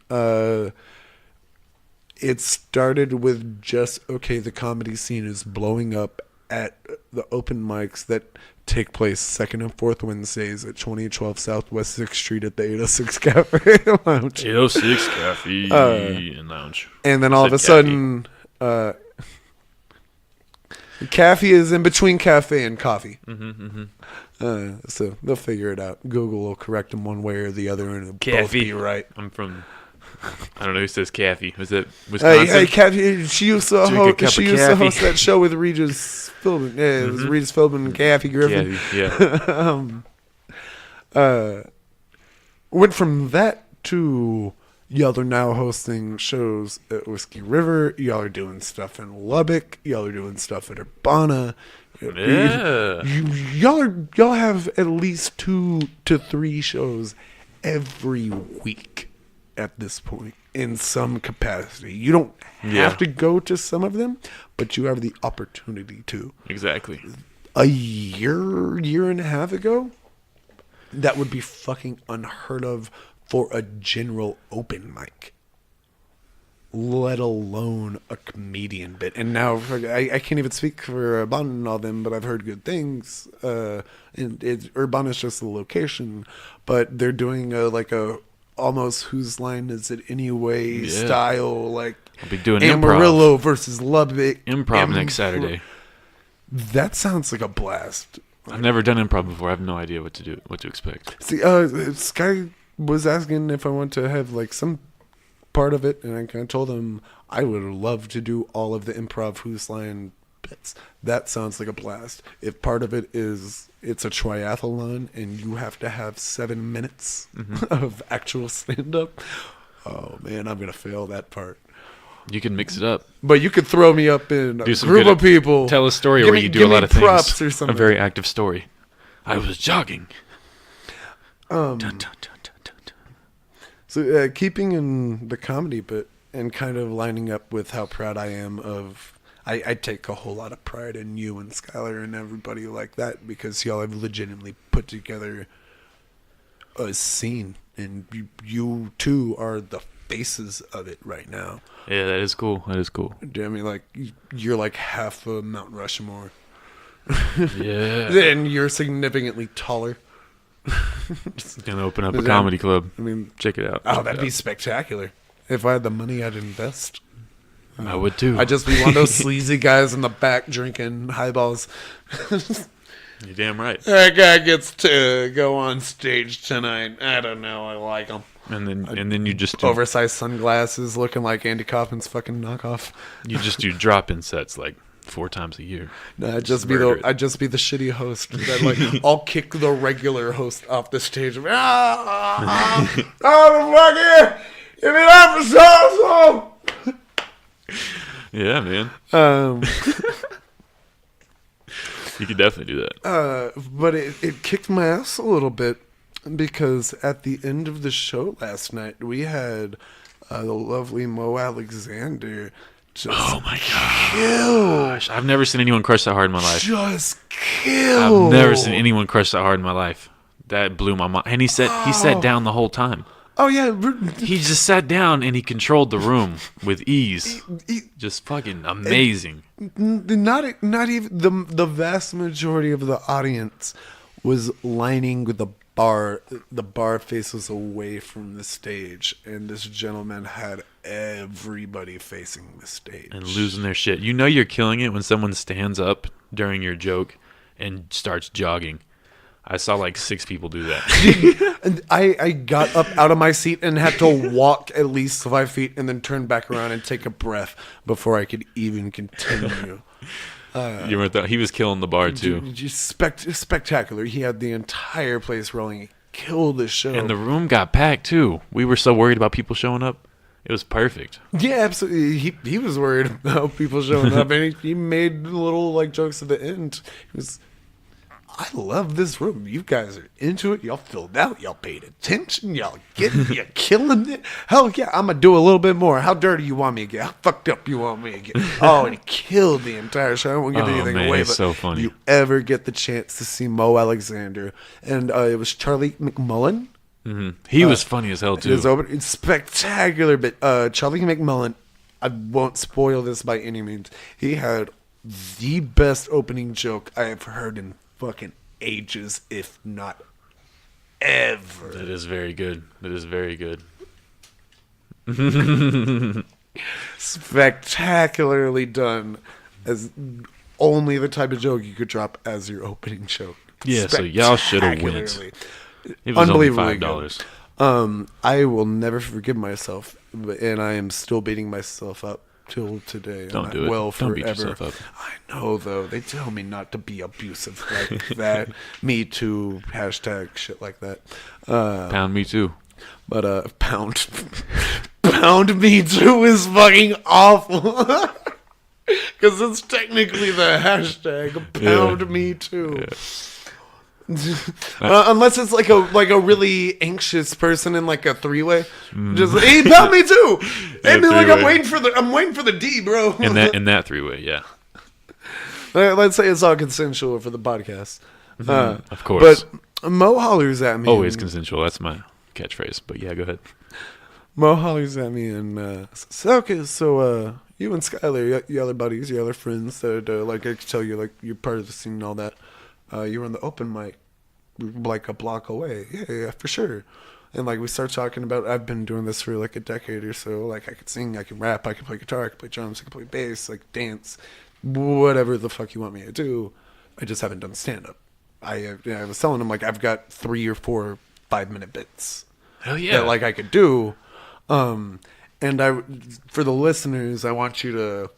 it started with just, okay, the comedy scene is blowing up at the open mics that take place second and fourth Wednesdays at 2012 Southwest 6th Street at the 806 Cafe Lounge. 806 Cafe and Lounge. And then all of a sudden, cafe is in between cafe and coffee. So they'll figure it out. Google will correct them one way or the other, and it'll both be right. I'm from, I don't know who says Caffey. Was it Wisconsin? Hey, Caffey, she used to Drink a cup of host Caffey. that show with Regis Philbin. Yeah, it was Regis Philbin and Caffey Griffin. Caffey, yeah. Went from that to y'all are now hosting shows at Whiskey River. Y'all are doing stuff in Lubbock. Y'all are doing stuff at Urbana. Yeah. Y'all have at least 2 to 3 shows every week at this point in some capacity. You don't have to go to some of them, but you have the opportunity to. Exactly. A year and a half ago, that would be fucking unheard of for a general open mic, let alone a comedian bit. And now I can't even speak for Urbana and all them, but I've heard good things. Urbana's just the location, but they're doing a almost whose line is it anyway style, like I'll be doing Amarillo versus Lubbock. Improv next Saturday. That sounds like a blast. I've never done improv before. I have no idea what to expect. See, Sky was asking if I want to have like some part of it, and I kind of told him I would love to do all of the improv who's line bits. That sounds like a blast. If part of it is it's a triathlon and you have to have 7 minutes of actual stand up, oh man, I'm gonna fail that part. You can mix it up. But you could throw me up in a Do some group good- of people. Tell a story Give where me- you do give a lot me of things. props or something. A very active story. I was jogging. Um, Dun, dun, dun, dun, dun, dun. So keeping in the comedy bit and kind of lining up with how proud I am of, I take a whole lot of pride in you and Skylar and everybody like that, because y'all have legitimately put together a scene, and you two are the faces of it right now. Yeah, that is cool. That is cool. I mean, like, you're like half of Mount Rushmore. Yeah. And you're significantly taller. Gonna open up a comedy club. I mean, Check it out. oh, that'd be spectacular. If I had the money, I'd invest. I would too. I'd just be one of those sleazy guys in the back drinking highballs. You're damn right. That guy gets to go on stage tonight. I don't know. I like him. And then you just do, Oversized sunglasses, looking like Andy Kaufman's fucking knockoff. you just do drop-in sets like 4 times a year. No, I'd just be the shitty host. That, like, I'll kick the regular host off the stage. Oh, fuck yeah! Give me that for so. Yeah, man. You could definitely do that. But it kicked my ass a little bit because at the end of the show last night, we had the lovely Mo Alexander just Gosh, I've never seen anyone crush that hard in my life. just kill. I've never seen anyone crush that hard in my life. That blew my mind. And he sat down the whole time. Oh yeah, He just sat down and he controlled the room with ease. Just fucking amazing. not even the vast majority of the audience was lining with the bar. The bar faces away from the stage, and this gentleman had everybody facing the stage And losing their shit. You know you're killing it when someone stands up during your joke and starts jogging. I saw like 6 people do that. And I got up out of my seat and had to walk at least 5 feet and then turn back around and take a breath before I could even continue. You weren't he was killing the bar too. Just spectacular. He had the entire place rolling. He killed the show. And the room got packed too. We were so worried about people showing up. It was perfect. Yeah, absolutely. He was worried about people showing up, and he made little like jokes at the end. He was, I love this room. You guys are into it. Y'all filled out. Y'all paid attention. Y'all you're killing it. Hell yeah, I'm gonna do a little bit more. How dirty you want me to get? How fucked up you want me to get? Oh, and he killed the entire show. I won't give anything man, away, it's but so funny. you ever get the chance to see Mo Alexander, and it was Charlie McMullen. He was funny as hell too. It's spectacular, but Charlie McMullen, I won't spoil this by any means. He had the best opening joke I have heard in fucking ages, if not ever. That is very good. That is very good. Spectacularly done, as only the type of joke you could drop as your opening joke. Yeah, so y'all should have went. Spectacularly. It was only Unbelievably $5. I will never forgive myself, and I am still beating myself up till today. Don't and do I it. will Don't beat forever. yourself up. I know, though. They tell me not to be abusive like that. Me too. Hashtag shit like that. Pound me too. But pound me too is fucking awful. Because it's technically the hashtag pound me too. Yeah. Unless it's like a really anxious person in like a 3-way, just like, hey, pound me too. Hey, be like I'm waiting for the D, bro. In that 3-way, yeah. Let's say it's all consensual for the podcast. Of course. But Mo hollers at me. Always consensual. That's my catchphrase. But yeah, go ahead. Mo hollers at me and says, okay, so you and Skylar, your other buddies, your other friends that like I could tell you like you're part of the scene and all that. You were on the open mic like a block away. Yeah, for sure. And like we start talking about, I've been doing this for like a decade or so. Like I could sing, I can rap, I can play guitar, I can play drums, I can play bass, like dance, whatever the fuck you want me to do. I just haven't done stand up. I was telling him like I've got 3 or 4 5-minute bits. Hell yeah. That like I could do. And for the listeners, I want you to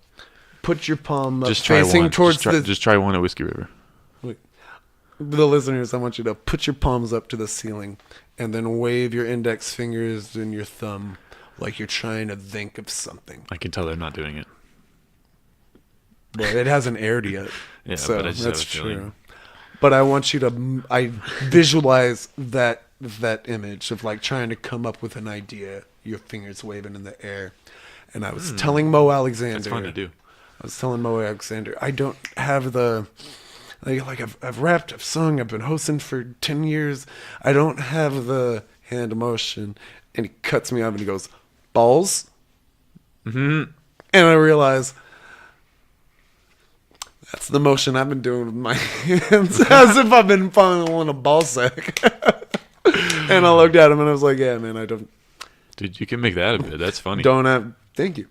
put your palm up Just try facing one. towards Just try one at Whiskey River. the listeners, I want you to put your palms up to the ceiling and then wave your index fingers and your thumb like you're trying to think of something. I can tell they're not doing it. Well, it hasn't aired yet. Yeah, so but I just that's have a feeling. true. But I want you to, I visualize that image of like trying to come up with an idea, your fingers waving in the air. And I was telling Mo Alexander. That's fun to do. I was telling Mo Alexander, I don't have the, like I've rapped, I've sung, I've been hosting for 10 years. I don't have the hand motion. And he cuts me off and he goes, balls. Mm-hmm. And I realize that's the motion I've been doing with my hands, as if I've been funneling a ball sack. And I looked at him and I was like, yeah, man, I don't. Dude, you can make that a bit. That's funny. Don't have. Thank you.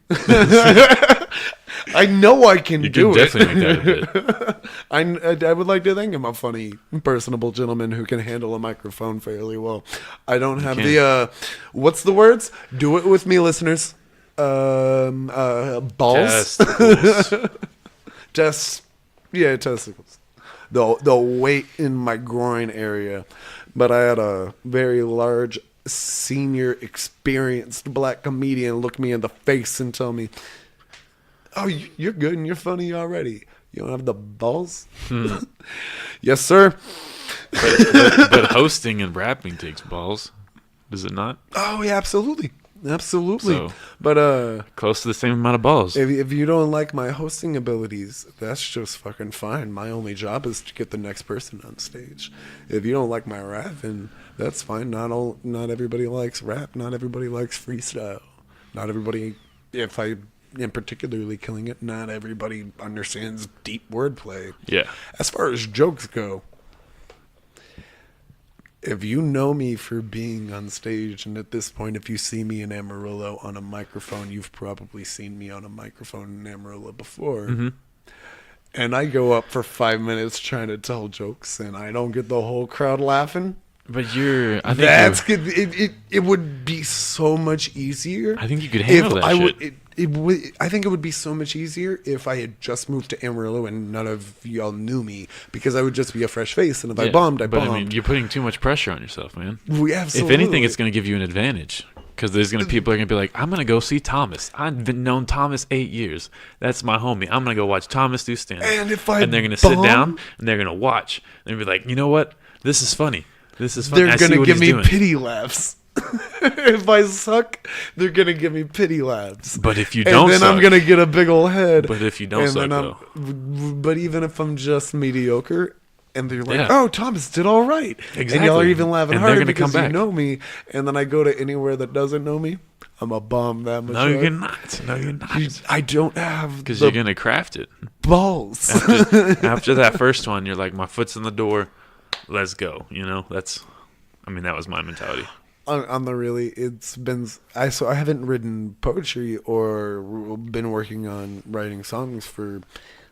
I know I can You do can it. definitely make that a bit. I would like to think I'm a funny, personable gentleman who can handle a microphone fairly well. I don't have can. the what's the words? Do it with me, listeners. Balls. Testicles. Testicles. The weight in my groin area, but I had a very large, senior, experienced black comedian look me in the face and tell me, "Oh, you're good and you're funny already. You don't have the balls." Yes, sir. But hosting and rapping takes balls, does it not? Oh yeah, absolutely. So, But close to the same amount of balls. if you don't like my hosting abilities, that's just fucking fine. My only job is to get the next person on stage. If you don't like my rapping, that's fine. Not everybody likes rap. Not everybody likes freestyle. Not everybody, if I am particularly killing it, not everybody understands deep wordplay. Yeah. As far as jokes go, if you know me for being on stage, and at this point, if you see me in Amarillo on a microphone, you've probably seen me on a microphone in Amarillo before. Mm-hmm. And I go up for 5 minutes trying to tell jokes, and I don't get the whole crowd laughing. But I think That's good. It would be so much easier. I think you could handle that shit. I think it would be so much easier if I had just moved to Amarillo and none of y'all knew me, because I would just be a fresh face, and if I bombed, I bombed. I mean, you're putting too much pressure on yourself, man. We absolutely. If anything, it's going to give you an advantage, because people are going to be like, I'm going to go see Thomas. I've been known Thomas 8 years. That's my homie. I'm going to go watch Thomas do stand-up. And they're going to sit down and they're going to watch and be like, you know what? This is funny. This is funny. They're going to give me pity laughs. If I suck, they're going to give me pity laughs. But if you don't and then suck, I'm going to get a big old head. But if you don't suck, though. But even if I'm just mediocre, and they're like, Yeah. "Oh, Thomas did all right," Exactly. and y'all are even laughing And they're harder gonna because come you back. know me, and then I go to anywhere that doesn't know me, I'm a bum that much. No, you're not. No, you're not. I don't have Because the you're going to craft it. balls. After that first one, you're like, my foot's in the door. Let's go. You know, that was my mentality. On the really, it's been I haven't written poetry or been working on writing songs for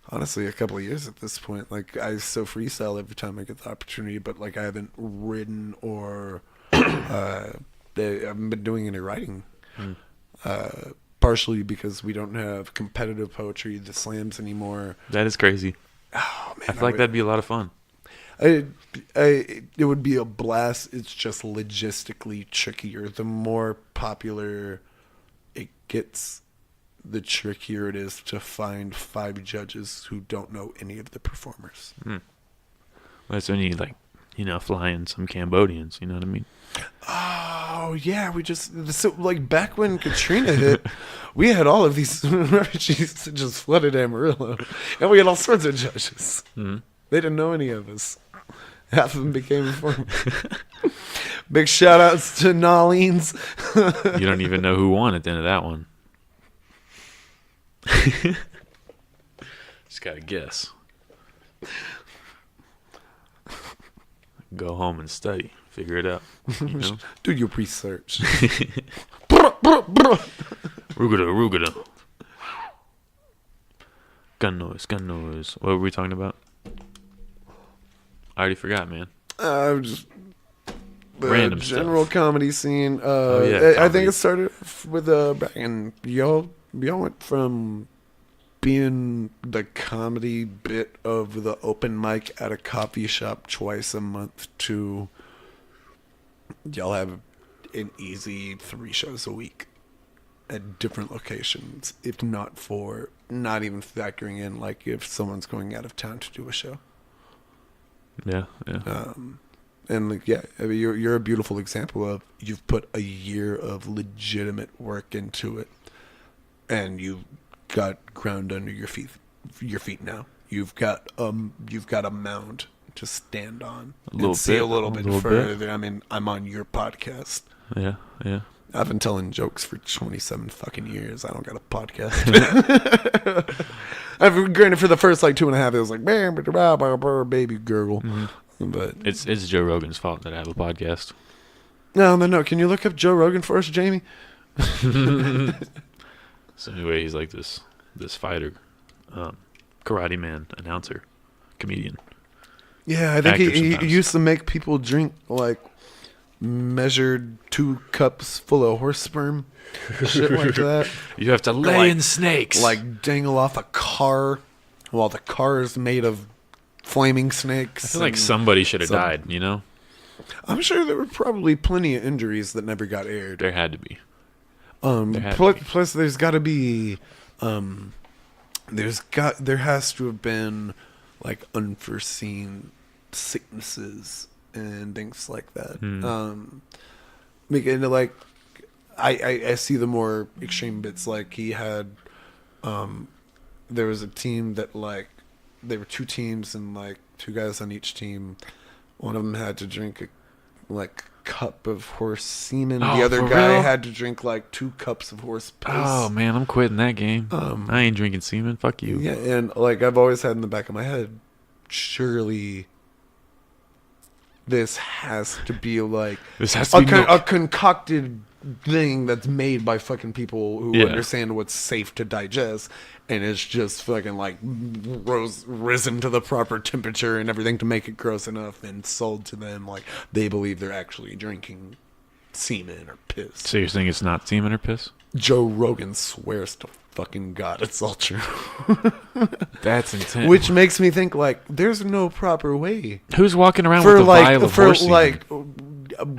honestly a couple of years at this point. Like, I still freestyle every time I get the opportunity, but like I haven't written or I haven't been doing any writing. Partially because we don't have competitive poetry, the slams anymore. That is crazy. Oh man, I feel like that'd be a lot of fun. It would be a blast. It's just logistically trickier. The more popular it gets, the trickier it is to find 5 judges who don't know any of the performers. That's when you fly in some Cambodians. You know what I mean? Oh yeah, like back when Katrina hit, we had all of these refugees that just flooded Amarillo, and we had all sorts of judges. Mm-hmm. They didn't know any of us. Half of them became informers. Big shout outs to Nolines. You don't even know who won at the end of that one. Just gotta guess. Go home and study. Figure it out. You know? Do your research. Rugada. Gun noise. What were we talking about? I already forgot, man. Just the Random general stuff. comedy scene. Yeah, I think comedy. it started with and y'all went from being the comedy bit of the open mic at a coffee shop twice a month to y'all have an easy 3 shows a week at different locations, if not even factoring in like if someone's going out of town to do a show. Yeah. And like, yeah, I mean, you're a beautiful example of you've put a year of legitimate work into it, and you've got ground under your feet now. You've got a mound to stand on and see a little bit further. I mean, I'm on your podcast. Yeah. I've been telling jokes for 27 fucking years. I don't got a podcast. I've granted for the first like 2.5, it was like baby girl, but It's Joe Rogan's fault that I have a podcast. no. Can you look up Joe Rogan for us, Jamie? So anyway, he's like this fighter, karate man, announcer, comedian. Yeah, I think Actor he sometimes. used to make people drink like measured 2 cups full of horse sperm, shit like that. You have to lay like- in snakes. Like dangle off a car while the car is made of flaming snakes. I feel like and somebody should have some- died. You know, I'm sure there were probably plenty of injuries that never got aired. there had to be. There had to be. Plus, there's got to be, there has to have been like unforeseen sicknesses and things like that. Because like, I see the more extreme bits. Like he had, there was a team that like, there were 2 teams and like 2 guys on each team. One of them had to drink a cup of horse semen. Oh, The other for guy real? had to drink like 2 cups of horse piss. Oh man, I'm quitting that game. I ain't drinking semen. Fuck you. Yeah, and like I've always had in the back of my head, surely this has to be like This has to be milk. a concocted thing that's made by fucking people who Yeah. understand what's safe to digest, and it's just fucking like risen to the proper temperature and everything to make it gross enough and sold to them like they believe they're actually drinking semen or piss. So you're saying it's not semen or piss? Joe Rogan swears to fucking God it's all true. That's intense. Which makes me think like there's no proper way Who's walking around for with a vial of for horse semen? like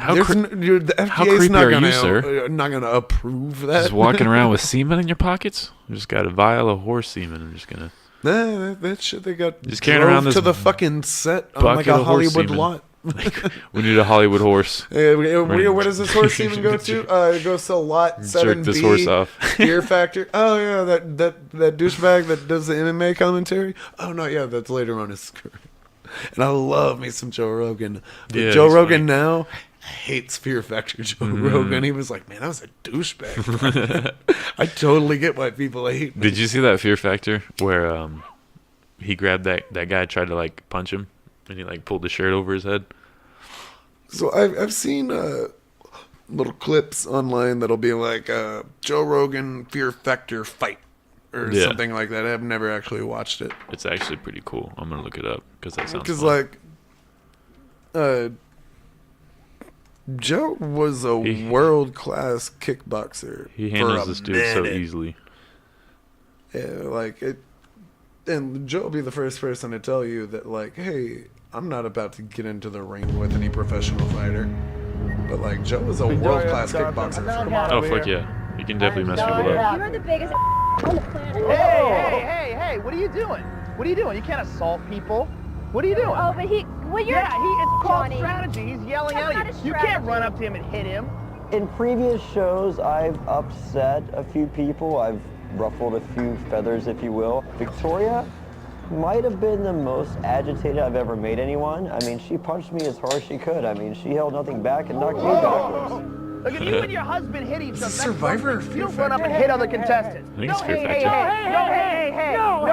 How there's cre- the how FDA's creepy not are you, gonna sir? not gonna approve that. Just walking around with semen in your pockets? You just got a vial of horse semen and just gonna Nah, that shit they got Just carrying drove around this to the fucking set on like bucket a of horse Hollywood semen. lot. we need a Hollywood horse. Where does this horse even go to? It goes to lot 7B. Jerk this horse off. Fear Factor. Oh yeah, that douchebag that does the MMA commentary. Oh no, yeah, that's later on his career. And I love me some Joe Rogan. But Yeah, Joe he's Rogan funny. now hates Fear Factor Joe Rogan. He was like, man, I was a douchebag. I totally get why people hate me. Did you see that Fear Factor where he grabbed that guy, tried to like punch him, and he like pulled the shirt over his head? So I've seen little clips online that'll be like Joe Rogan Fear Factor fight or Yeah. something like that. I've never actually watched it It's actually pretty cool. I'm gonna look it up because that sounds because fun. like Joe was a He- world-class kickboxer. He for handles a this dude so minute. easily. Yeah, like it. And Joe will be the first person to tell you that, like, hey, I'm not about to get into the ring with any professional fighter. But, like, Joe was a world-class kickboxer. Oh fuck yeah, you can definitely mess people up. You are the biggest on the planet. Hey, what are you doing? What are you doing? You can't assault people. What are you doing? Oh, but well, you're it's called Johnny. strategy. He's yelling That's at not you. a You can't strategy. run up to him and hit him. In previous shows, I've upset a few people. I've ruffled a few feathers, if you will. Victoria might have been the most agitated I've ever made anyone. I mean, she punched me as hard as she could. I mean, she held nothing back and knocked me backwards. Look, if you and your husband hit each other, this Survivor or you don't Fear run up and hit other contestants. I think it's Fear hey, Factor.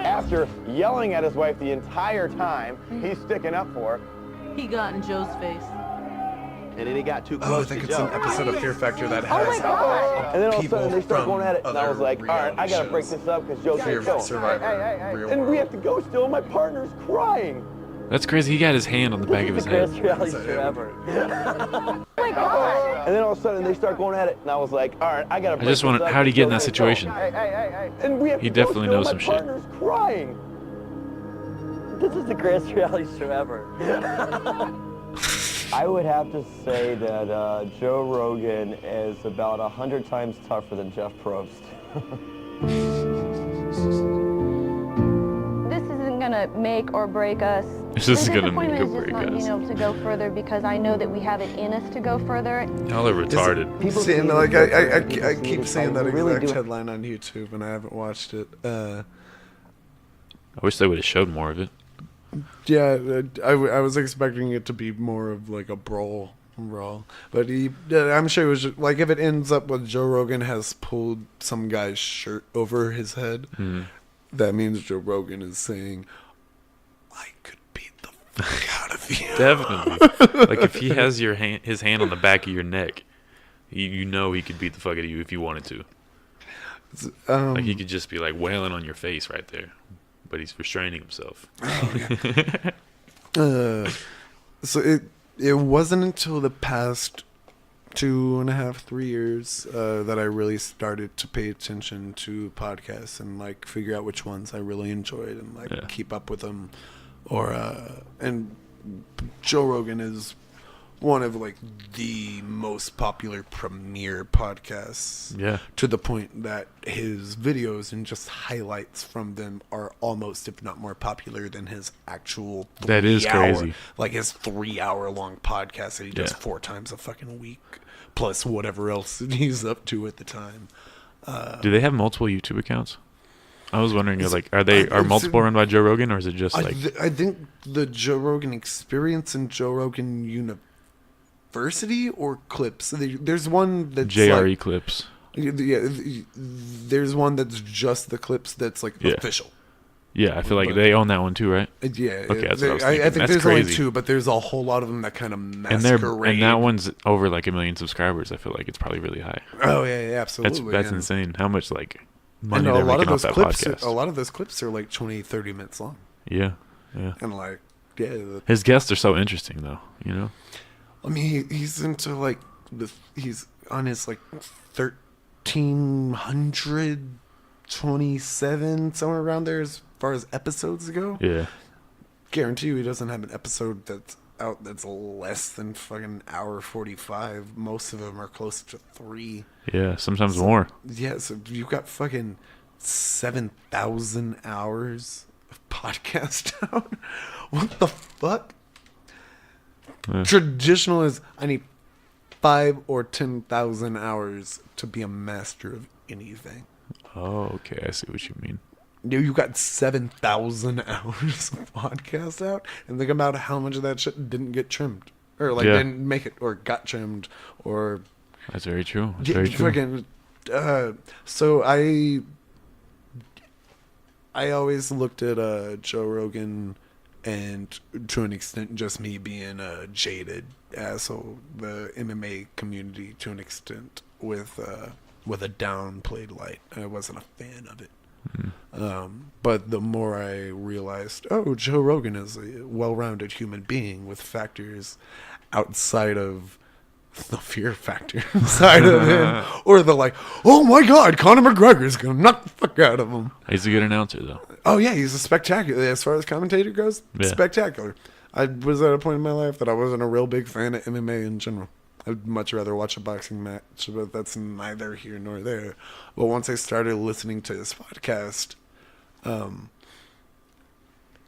After yelling at his wife the entire time, he's sticking up for her. He got in Joe's face. And then he got too Oh, I close think to it's Joe. an episode of Fear Factor that Oh my has God. And then all of a people sudden they start from going at it, and I was other like, all right, I gotta break reality this up because Joe's Fear gonna kill him. Survivor, Real And we World. have to go still, and my partner's crying. That's crazy. He got his hand on the back of his This is the head. greatest reality show ever. Oh my God. And then all of a sudden they start going at it, and I was like, all right, I gotta break just this wanted- up how'd he get in that because Joe's situation? gonna kill him. And we have He to go definitely still, knows my some shit. partner's crying. This is the greatest reality show ever. I would have to say that Joe Rogan is about 100 times tougher than Jeff Probst. This isn't gonna make or break us. This is The gonna make disappointment or is just break not us. being able to go further because I know that we have it in us to go further. Y'all are retarded. People See, and see like it I as keep it's seeing like, that we really exact do- headline on YouTube, and I haven't watched it. I wish they would have showed more of it. Yeah, I was expecting it to be more of like a brawl raw. But I'm sure it was just, like if it ends up with Joe Rogan has pulled some guy's shirt over his head, that means Joe Rogan is saying, "I could beat the fuck out of you." Definitely. Like if he has his hand on the back of your neck, you know he could beat the fuck out of you if he wanted to. Like he could just be like wailing on your face right there, but he's restraining himself. So it wasn't until the past 2.5, 3 years that I really started to pay attention to podcasts and like figure out which ones I really enjoyed and like keep up with them. And Joe Rogan is one of like the most popular premier podcasts. Yeah. To the point that his videos and just highlights from them are almost, if not more popular than his actual 3 That is crazy. Like his 3 hour long podcast that he does 4 times a fucking week, plus whatever else he's up to at the time. Do they have multiple YouTube accounts? I was wondering, like, are multiple run by Joe Rogan, or is it just like? I think the Joe Rogan Experience and Joe Rogan University or Clips. There's one that's JRE like, Clips. Yeah, there's one that's just the clips that's like official. Yeah, I feel like they own that one too, right? Yeah. Okay, that's what I was thinking. I think That's there's crazy. only 2, but there's a whole lot of them that kind of masquerade. And that one's over like 1 million subscribers. I feel like it's probably really high. Oh yeah, absolutely. That's insane. How much like money and they're a lot making of off those that clips. podcast. A lot of those clips are like 20, 30 minutes long. Yeah. And like, yeah. His guests are so interesting, though. You know. I mean, he's into like he's on his like 1327 somewhere around there as far as episodes go. Yeah. Guarantee you he doesn't have an episode that's out that's less than fucking hour 45. Most of them are close to 3. Yeah, sometimes more. Yeah, so you've got fucking 7,000 hours of podcast out. What the fuck? Yeah. Traditional is I need 5 or 10,000 hours to be a master of anything. Oh, okay. I see what you mean. You got 7,000 hours of podcast out, and think about how much of that shit didn't get trimmed, or like didn't make it, or got trimmed, or. That's very true. That's very true. Fucking, so I always looked at Joe Rogan, and to an extent, just me being a jaded asshole, the MMA community to an extent with a downplayed light. I wasn't a fan of it. But the more I realized, Joe Rogan is a well-rounded human being with factors outside of the fear factor side of him, or the like, oh my god, Conor McGregor's gonna knock the fuck out of him. He's a good announcer, though. Oh yeah, he's a spectacular. As far as commentator goes, spectacular. I was at a point in my life that I wasn't a real big fan of MMA in general. I'd much rather watch a boxing match, but that's neither here nor there. But once I started listening to his podcast,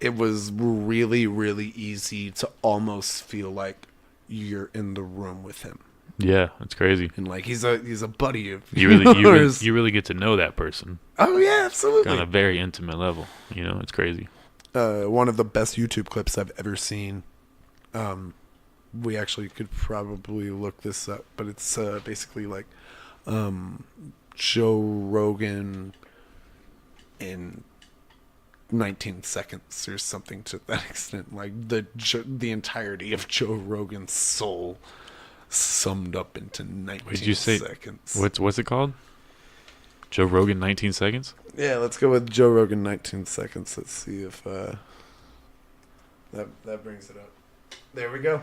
it was really, really easy to almost feel like you're in the room with him. Yeah, it's crazy. And like he's a buddy of you really get to know that person. Oh yeah, absolutely. On a very intimate level. You know, it's crazy. One of the best YouTube clips I've ever seen. We actually could probably look this up, but it's basically like Joe Rogan in 19 seconds or something to that extent. Like the entirety of Joe Rogan's soul summed up into 19 Did you say, seconds. What's it called? Joe Rogan 19 seconds? Yeah, let's go with Joe Rogan 19 seconds. Let's see if that brings it up. There we go.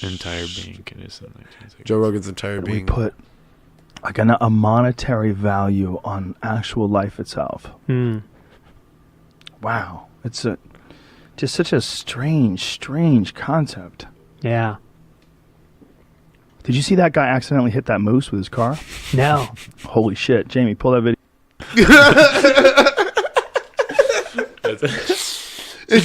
Entire being in 19 seconds. Joe Rogan's entire being. We put like a monetary value on actual life itself. Wow, it's just such a strange concept. Yeah. Did you see that guy accidentally hit that moose with his car? No. Holy shit, Jamie, pull that video.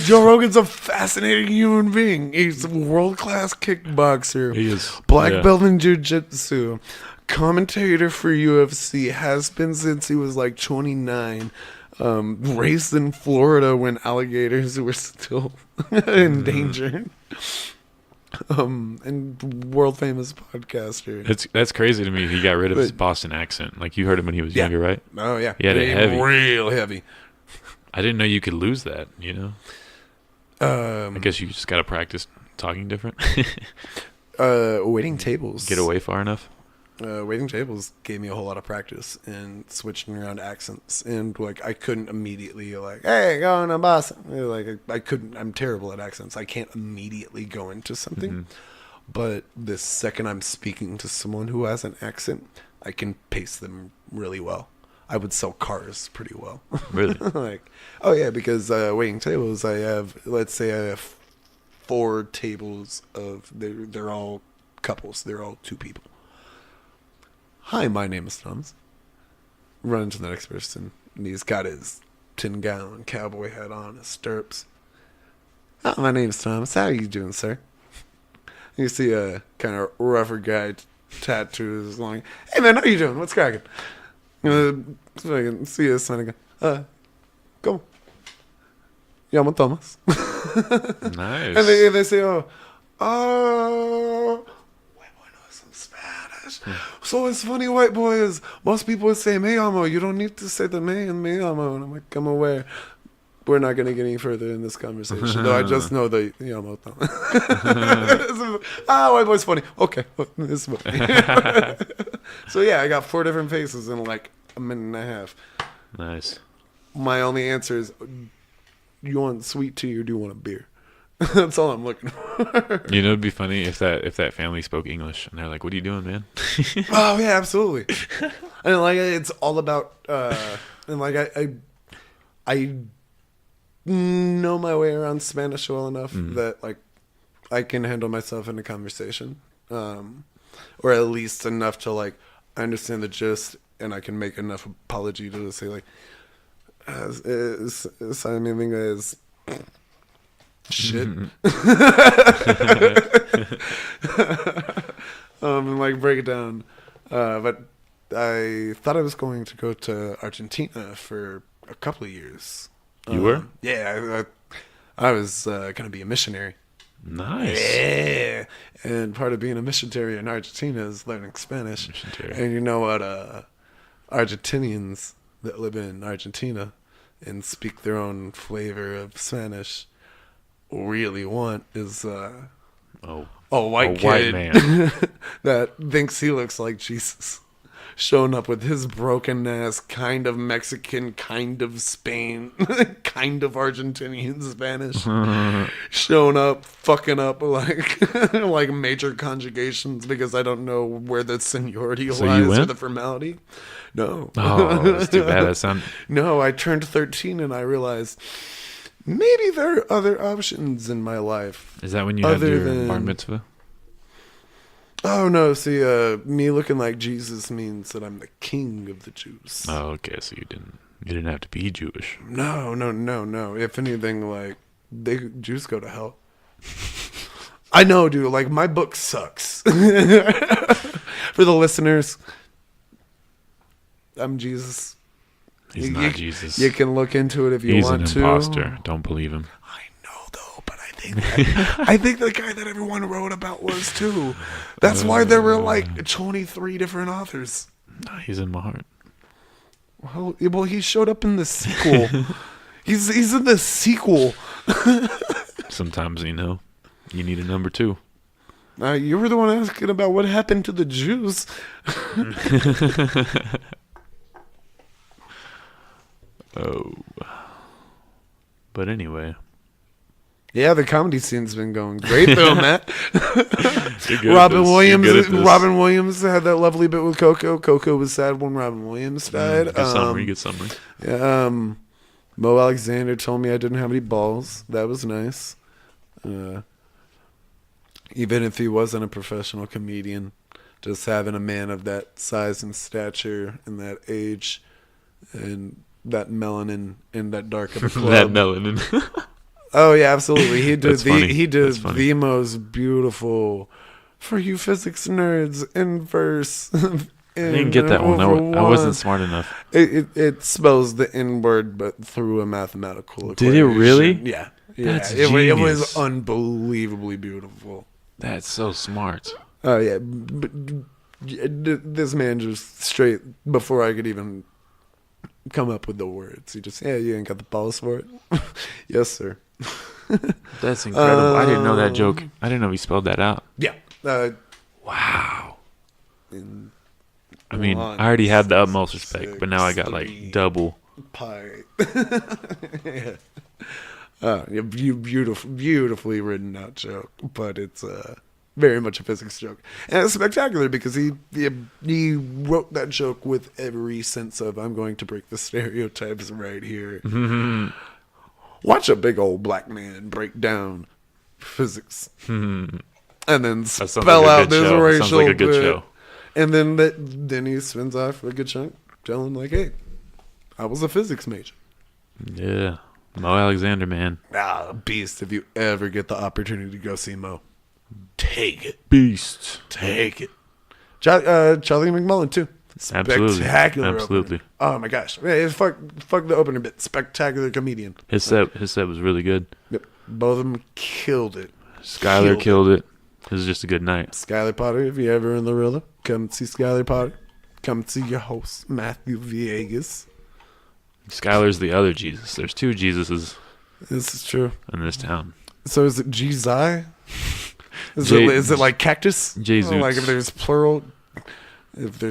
Joe Rogan's a fascinating human being. He's a world-class kickboxer. He is. Black belt in jiu-jitsu. Commentator for UFC. Has been since he was like 29. Raised in Florida when alligators were still endangered. and world famous podcaster. That's crazy to me. He got rid of his Boston accent. Like, you heard him when he was younger, right? Oh yeah, he had it heavy, real heavy. I didn't know you could lose that. I guess you just gotta practice talking different. Waiting tables. Get away far enough. Waiting tables gave me a whole lot of practice in switching around accents, and like I couldn't immediately hey, going to Boston. Like I couldn't. I'm terrible at accents. I can't immediately go into something. Mm-hmm. But the second I'm speaking to someone who has an accent, I can pace them really well. I would sell cars pretty well. Really? Like, oh yeah, because waiting tables, I have, let's say I have 4 tables of, they're all couples. They're all 2 people. Hi, my name is Thompson. Run into the next person, and he's got his 10-gallon cowboy hat on, his stirrups. Oh, my name is Thomas. How are you doing, sir? You see a kind of rougher guy tattoos long. Hey, man, how you doing? What's cracking? So I can see this and I go, come on. Llamo Thomas. Nice. And they say, white boy knows some Spanish. So it's funny, white boy, is most people would say me llamo. You don't need to say the me and me llamo. And I'm like, I'm aware. We're not going to get any further in this conversation. Though I just know the llamo Thomas. White boy's funny. Okay, it's funny. So yeah, I got 4 different faces in like a minute and a half. Nice. My only answer is, you want sweet tea or do you want a beer? That's all I'm looking for. It'd be funny if that family spoke English and they're like, "What are you doing, man?" Oh yeah, absolutely. And like it's all about and like I know my way around Spanish well enough that like I can handle myself in a conversation, or at least enough to like understand the gist, and I can make enough apology to say like, "Sabe mi inglés shit," and like break it down. But I thought I was going to go to Argentina for a couple of years. You were? Yeah, I was going to be a missionary. Nice. Yeah. And part of being a missionary in Argentina is learning Spanish. And you know what Argentinians that live in Argentina and speak their own flavor of Spanish really want is a white kid man that thinks he looks like Jesus, showing up with his broken ass, kind of Mexican, kind of Spain, kind of Argentinian Spanish, showing up, fucking up like like major conjugations because I don't know where the seniority lies or the formality. No. Oh, that's too bad. No, I turned 13 and I realized maybe there are other options in my life. Is that when you had your bar mitzvah? Oh no! See, me looking like Jesus means that I'm the king of the Jews. Oh, okay. So you didn't have to be Jewish. No. If anything, like Jews go to hell. I know, dude. Like my book sucks. For the listeners, I'm Jesus. He's not Jesus. You can look into it if you want to. He's an imposter. Don't believe him. I know, though, but I think the guy that everyone wrote about was too. That's why there were like 23 different authors. No, he's in my heart. Well, he showed up in the sequel. he's in the sequel. Sometimes, you need a number 2. You were the one asking about what happened to the Jews. Oh. But anyway. Yeah, the comedy scene's been going great though, Matt. Robin Williams had that lovely bit with Coco. Coco was sad when Robin Williams died. Good summary. Yeah, Mo Alexander told me I didn't have any balls. That was nice. Even if he wasn't a professional comedian, just having a man of that size and stature and that age and that melanin in that dark of a club. That melanin. Oh yeah, absolutely. He did the most beautiful, for you physics nerds, inverse. I didn't get that one. I wasn't smart enough. It spells the N word, but through a mathematical equation. Did it really? Yeah. That's it was unbelievably beautiful. That's so smart. Oh yeah, but this man just straight before I could even come up with the words. He just, yeah, you ain't got the balls for it. Yes, sir. That's incredible. I didn't know that joke. I didn't know he spelled that out. Yeah. Wow. I mean, I already had the utmost respect, but now I got like double. Pi. Yeah. Beautifully written out joke, but it's very much a physics joke, and it's spectacular because he wrote that joke with every sense of I'm going to break the stereotypes right here. Watch a big old black man break down physics, and then spell out this racial. Sounds like a good show. And then he spends off a good chunk telling like, "Hey, I was a physics major." Yeah. Mo Alexander, man. Beast. If you ever get the opportunity to go see Mo, take it. Beast. Take it. Charlie McMullen, too. Absolutely. Spectacular. Absolutely. Opener. Oh, my gosh. Yeah, fuck the opener bit. Spectacular comedian. His set was really good. Yep. Both of them killed it. Skylar killed it. It was just a good night. Skylar Potter, if you're ever in Lorilla, come see Skylar Potter. Come see your host, Matthew Villegas. Skylar's the other Jesus. There's two Jesuses. This is true. In this town. So is it Jesus? Is it like cactus? Jesus. Like if there's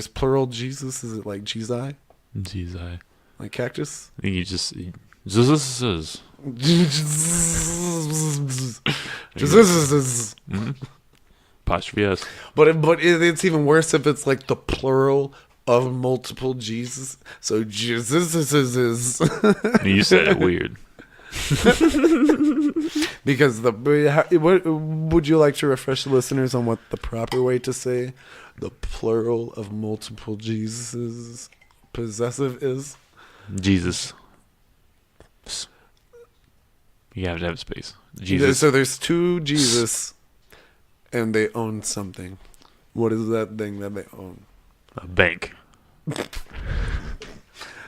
plural Jesus, is it like Jesus? Jesus. Like cactus? I think you just Jesus. Jesus. Apostrophe S. But it's even worse if it's like the plural of multiple Jesus. So Jesus is. You said it weird. Because would you like to refresh the listeners on what the proper way to say the plural of multiple Jesuses possessive is? Jesus. You have to have space. Jesus. So there's two Jesus, and they own something. What is that thing that they own? A bank.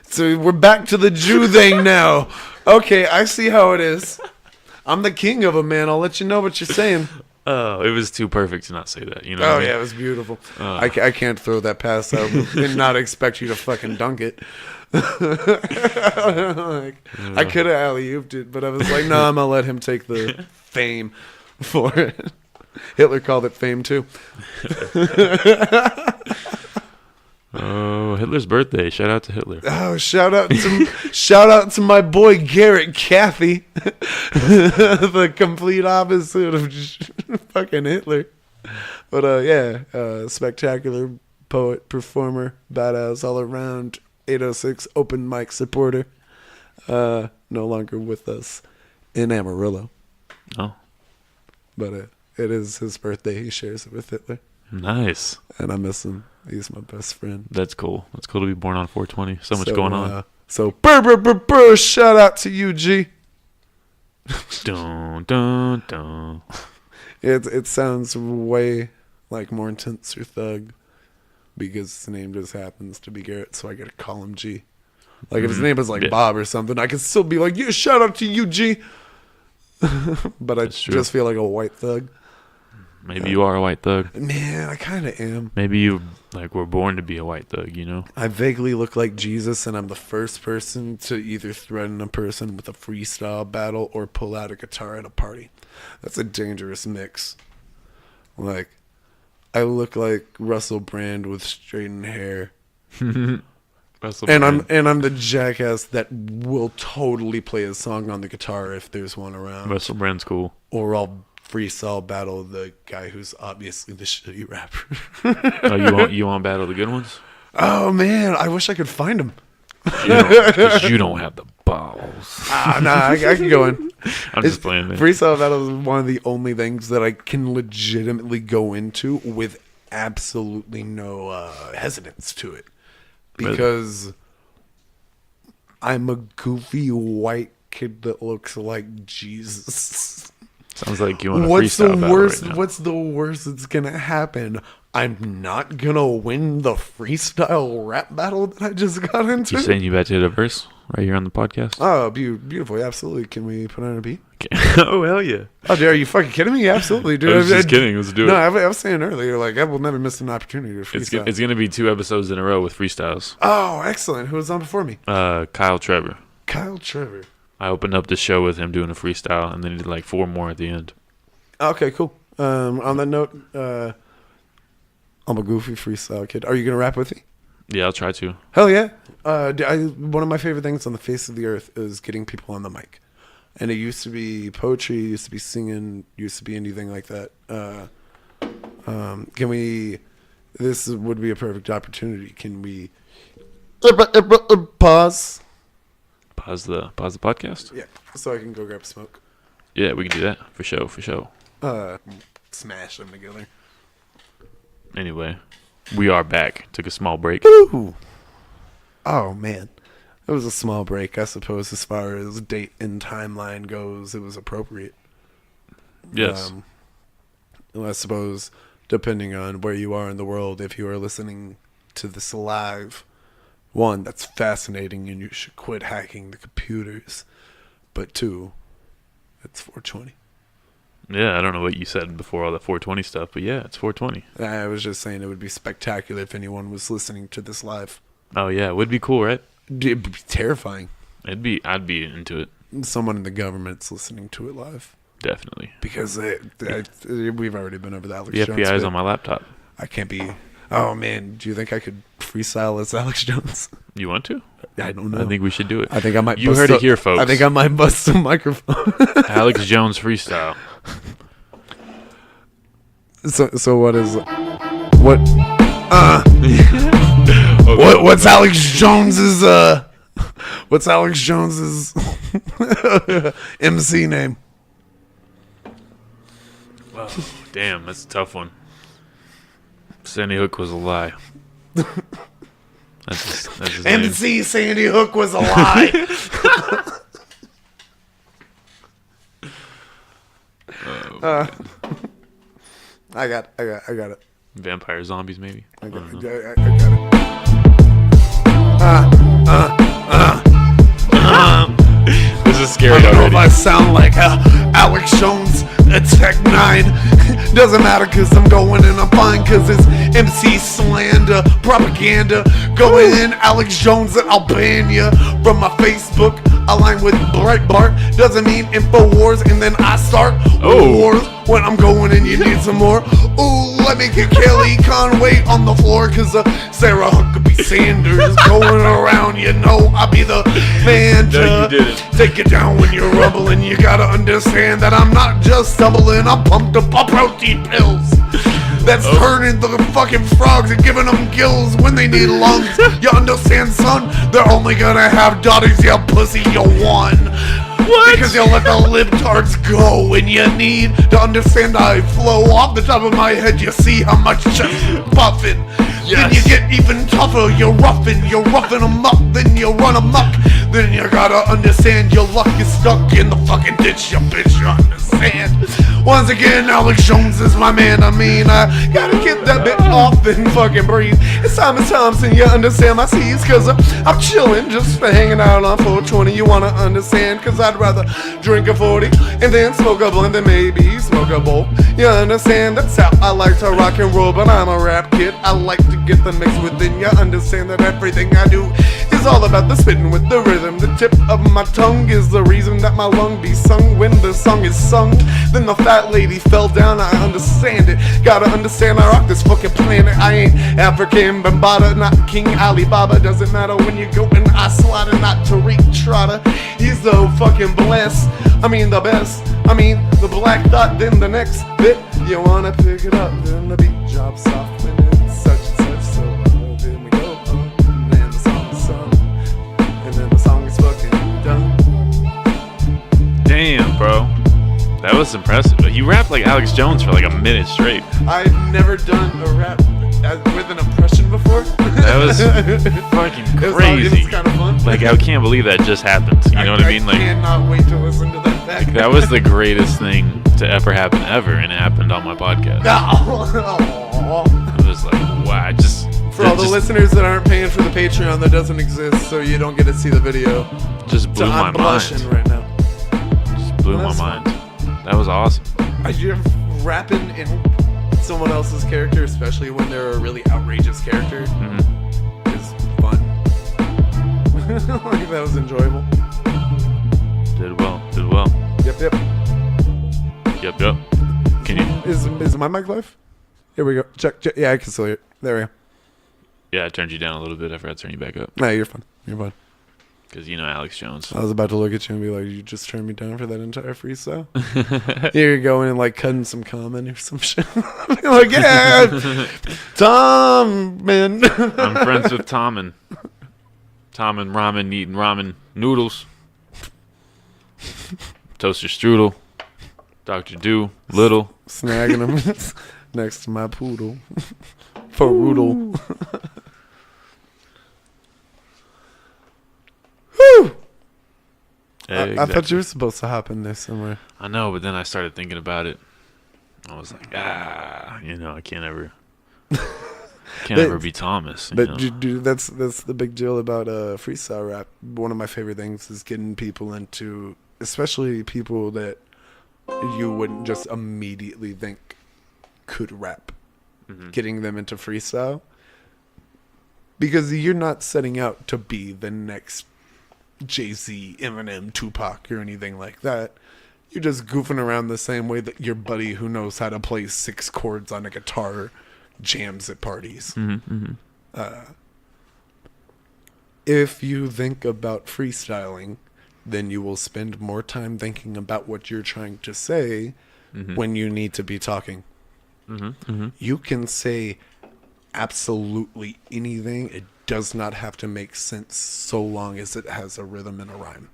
So we're back to the Jew thing now. Okay, I see how it is. I'm the king of them, man. I'll let you know what you're saying. Oh, it was too perfect to not say that. You know. Oh yeah, it was beautiful. I can't throw that pass out and not expect you to fucking dunk it. I could have alley-ooped it, but I was like, no, I'm gonna let him take the fame for it. Hitler called it fame too. Oh, Hitler's birthday! Shout out to Hitler. Oh, shout out to my boy Garrett Cathy, the complete opposite of fucking Hitler. But spectacular poet, performer, badass all around. 806 open mic supporter. No longer with us in Amarillo. Oh, but it is his birthday. He shares it with Hitler. Nice. And I miss him. He's my best friend. That's cool. That's cool to be born on 420. So much going on. Shout out to you, G. Dun, dun, dun. It sounds way like more intense or thug because his name just happens to be Garrett, so I gotta call him G. Like if his name was like Bob or something, I could still be like, yeah, shout out to you, G. But I just feel like a white thug. Maybe you are a white thug. Man, I kind of am. Maybe you were born to be a white thug, you know? I vaguely look like Jesus, and I'm the first person to either threaten a person with a freestyle battle or pull out a guitar at a party. That's a dangerous mix. Like, I look like Russell Brand with straightened hair. I'm the jackass that will totally play a song on the guitar if there's one around. Russell Brand's cool. Or I'll freestyle battle the guy who's obviously the shitty rapper. Oh, you want battle the good ones? Oh man, I wish I could find them. Because you don't have the balls. I can go in. I'm just playing, man. Freestyle battle is one of the only things that I can legitimately go into with absolutely no hesitance to it. Because I'm a goofy white kid that looks like Jesus. Sounds like you want to freestyle battle right now. What's the worst that's gonna happen? I'm not gonna win the freestyle rap battle that I just got into. You saying you about to hit a verse? right here on the podcast. Oh, beautiful. Yeah, absolutely. Can we put on a beat? Oh, hell yeah. Oh, dude, are you fucking kidding me? Absolutely, dude. I was just kidding. Let's do it. No, I was saying earlier, like, I will never miss an opportunity to freestyle. It's going to be 2 episodes in a row with freestyles. Oh, excellent. Who was on before me? Kyle Trevor. Kyle Trevor. I opened up the show with him doing a freestyle, and then he did like 4 more at the end. Okay, cool. On that note, I'm a goofy freestyle kid. Are you going to rap with me? Yeah, I'll try to. Hell yeah. One of my favorite things on the face of the earth is getting people on the mic. And it used to be poetry, used to be singing, used to be anything like that. Can we... This would be a perfect opportunity. Can we... Pause? Pause the podcast? Yeah, so I can go grab a smoke. Yeah, we can do that. For sure. Smash them together. Anyway, we are back. Took a small break. Ooh. Oh, man. It was a small break, I suppose, as far as date and timeline goes. It was appropriate. Yes. I suppose, depending on where you are in the world, if you are listening to this live, 1, that's fascinating and you should quit hacking the computers. But 2, it's 420. Yeah, I don't know what you said before all the 420 stuff, but yeah, it's 420. I was just saying it would be spectacular if anyone was listening to this live. Oh, yeah, it would be cool, right? It'd be terrifying. I'd be into it. Someone in the government's listening to it live. Definitely. Because we've already been over that. Alex the Jones FBI is bit. on my laptop. I can't be... Oh, man. Do you think I could freestyle as Alex Jones? You want to? I don't know. I think we should do it. I think I might. You heard it here, folks. I think I might bust a microphone. Alex Jones freestyle. So what is... What... What's Alex Jones's what's Alex Jones's MC name? Well, damn, that's a tough one. Sandy Hook was a lie. That's his MC name. Sandy Hook was a lie. I got it. Vampire zombies, maybe. I got it. This is scary I don't know already. if I sound like Alex Jones at Tech 9. Doesn't matter because I'm going and I'm fine because it's MC slander, propaganda. Going in Alex Jones and I'll ban you from my Facebook. Align with Breitbart. Doesn't mean InfoWars and then I start wars when I'm going and you need some more. Ooh, let me get Kelly Conway on the floor because Sarah Huckabee Sanders going around. You know I'll be the fan No, you didn't. take it down when you're rumbling. You gotta understand that I'm not just stumbling. I'm pumped up on protein pills. That's turning the fucking frogs and giving them gills when they need lungs. You understand, son? They're only gonna have daughters, you pussy, you won. What? Because you let the libtards go. And you need to understand I flow off the top of my head. You see how much chest puffing. Yes. Then you get even tougher. You're roughing them up. Then you run amok. Then you gotta understand your luck is stuck in the fucking ditch, you bitch. You understand? Once again, Alex Jones is my man. I mean, I gotta get that bitch off and fucking breathe. It's Thomas Thompson. You understand my C's? Cause I'm chilling, just hanging out on 420. You wanna understand? Cause I'd rather drink a 40 and then smoke a blunt than maybe smoke a bowl. You understand? That's how I like to rock and roll. But I'm a rap kid. I like to get the mix within. You understand that everything I do is all about the spitting with the rhythm. The tip of my tongue is the reason that my lung be sung when the song is sung. Then the fat lady fell down. I understand it. Gotta understand I rock this fucking planet. I ain't African Bambata, not King Alibaba. Doesn't matter when you go and I slaughter, not Tariq Trotter. He's the fucking blessed. I mean the best. I mean the black thought. Then the next bit you wanna pick it up. Then the beat drops off and it's such and such. So then we go. And then the song is sung. And then the song is fucking done. Damn, bro. That was impressive. But you rapped like Alex Jones for like a minute straight. I've never done a rap with an impression before. That was fucking crazy. It was kind of fun. Like, I can't believe that just happened. You know what I mean? Like, I cannot wait to listen to that back. that was the greatest thing to ever happen ever, and it happened on my podcast. Oh. It was like, wow, just For all the listeners that aren't paying for the Patreon that doesn't exist, so you don't get to see the video. Just blew my I'm blushing mind. right now. Just blew my mind. That was awesome. You're rapping in someone else's character, especially when they're a really outrageous character, is fun. Like, that was enjoyable. Did well. Did well. Yep. Yep. Can you? Is my mic live? Here we go. Check. Yeah, I can still hear it. There we go. Yeah, I turned you down a little bit. I forgot to turn you back up. No, you're fine. You're fine. Because you know Alex Jones. I was about to look at you and be like, you just turned me down for that entire freestyle? Here you're going and like cutting some comment or some shit. Like, yeah, Tom, man. I'm friends with Tom and ramen, eating ramen noodles. Toaster strudel. Dr. Do, little. Snagging him next to my poodle. For Roodle. Whew. Exactly. I thought you were supposed to hop in there somewhere. I know, but then I started thinking about it. I was like, I can't ever be Thomas. But dude, that's the big deal about freestyle rap. One of my favorite things is getting people into, especially people that you wouldn't just immediately think could rap, getting them into freestyle. Because you're not setting out to be the next Jay-Z, Eminem, Tupac, or anything like that. You're just goofing around the same way that your buddy who knows how to play 6 chords on a guitar jams at parties. If you think about freestyling, then you will spend more time thinking about what you're trying to say when you need to be talking. You can say absolutely anything. It does not have to make sense so long as it has a rhythm and a rhyme.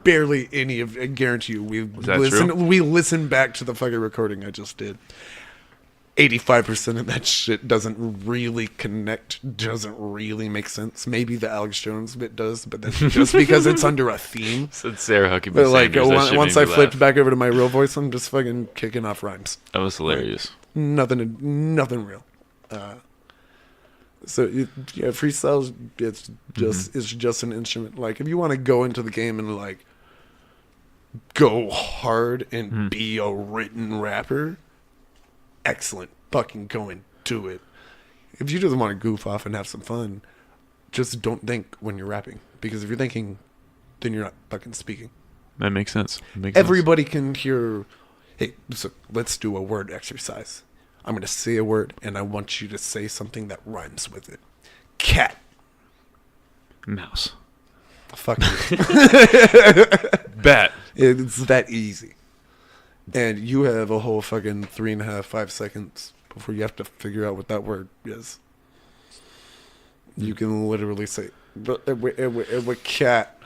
Barely any of I guarantee you we listen back to the fucking recording I just did. 85% of that shit doesn't really connect, doesn't really make sense. Maybe the Alex Jones bit does, but that's just because it's under a theme. Said Sarah Huckabee. But like once I flipped back over to my real voice, I'm just fucking kicking off rhymes. That was hilarious. Like, nothing real. So freestyle, it's just an instrument. Like if you want to go into the game and like go hard and be a written rapper, excellent. Fucking go and do it. If you just want to goof off and have some fun, just don't think when you're rapping. Because if you're thinking, then you're not fucking speaking. That makes sense. Everybody can hear, hey, so let's do a word exercise. I'm going to say a word, and I want you to say something that rhymes with it. Cat. Mouse. Fuck you. Bat. It's that easy. And you have a whole fucking 3.5, 5 seconds before you have to figure out what that word is. You can literally say, with cat,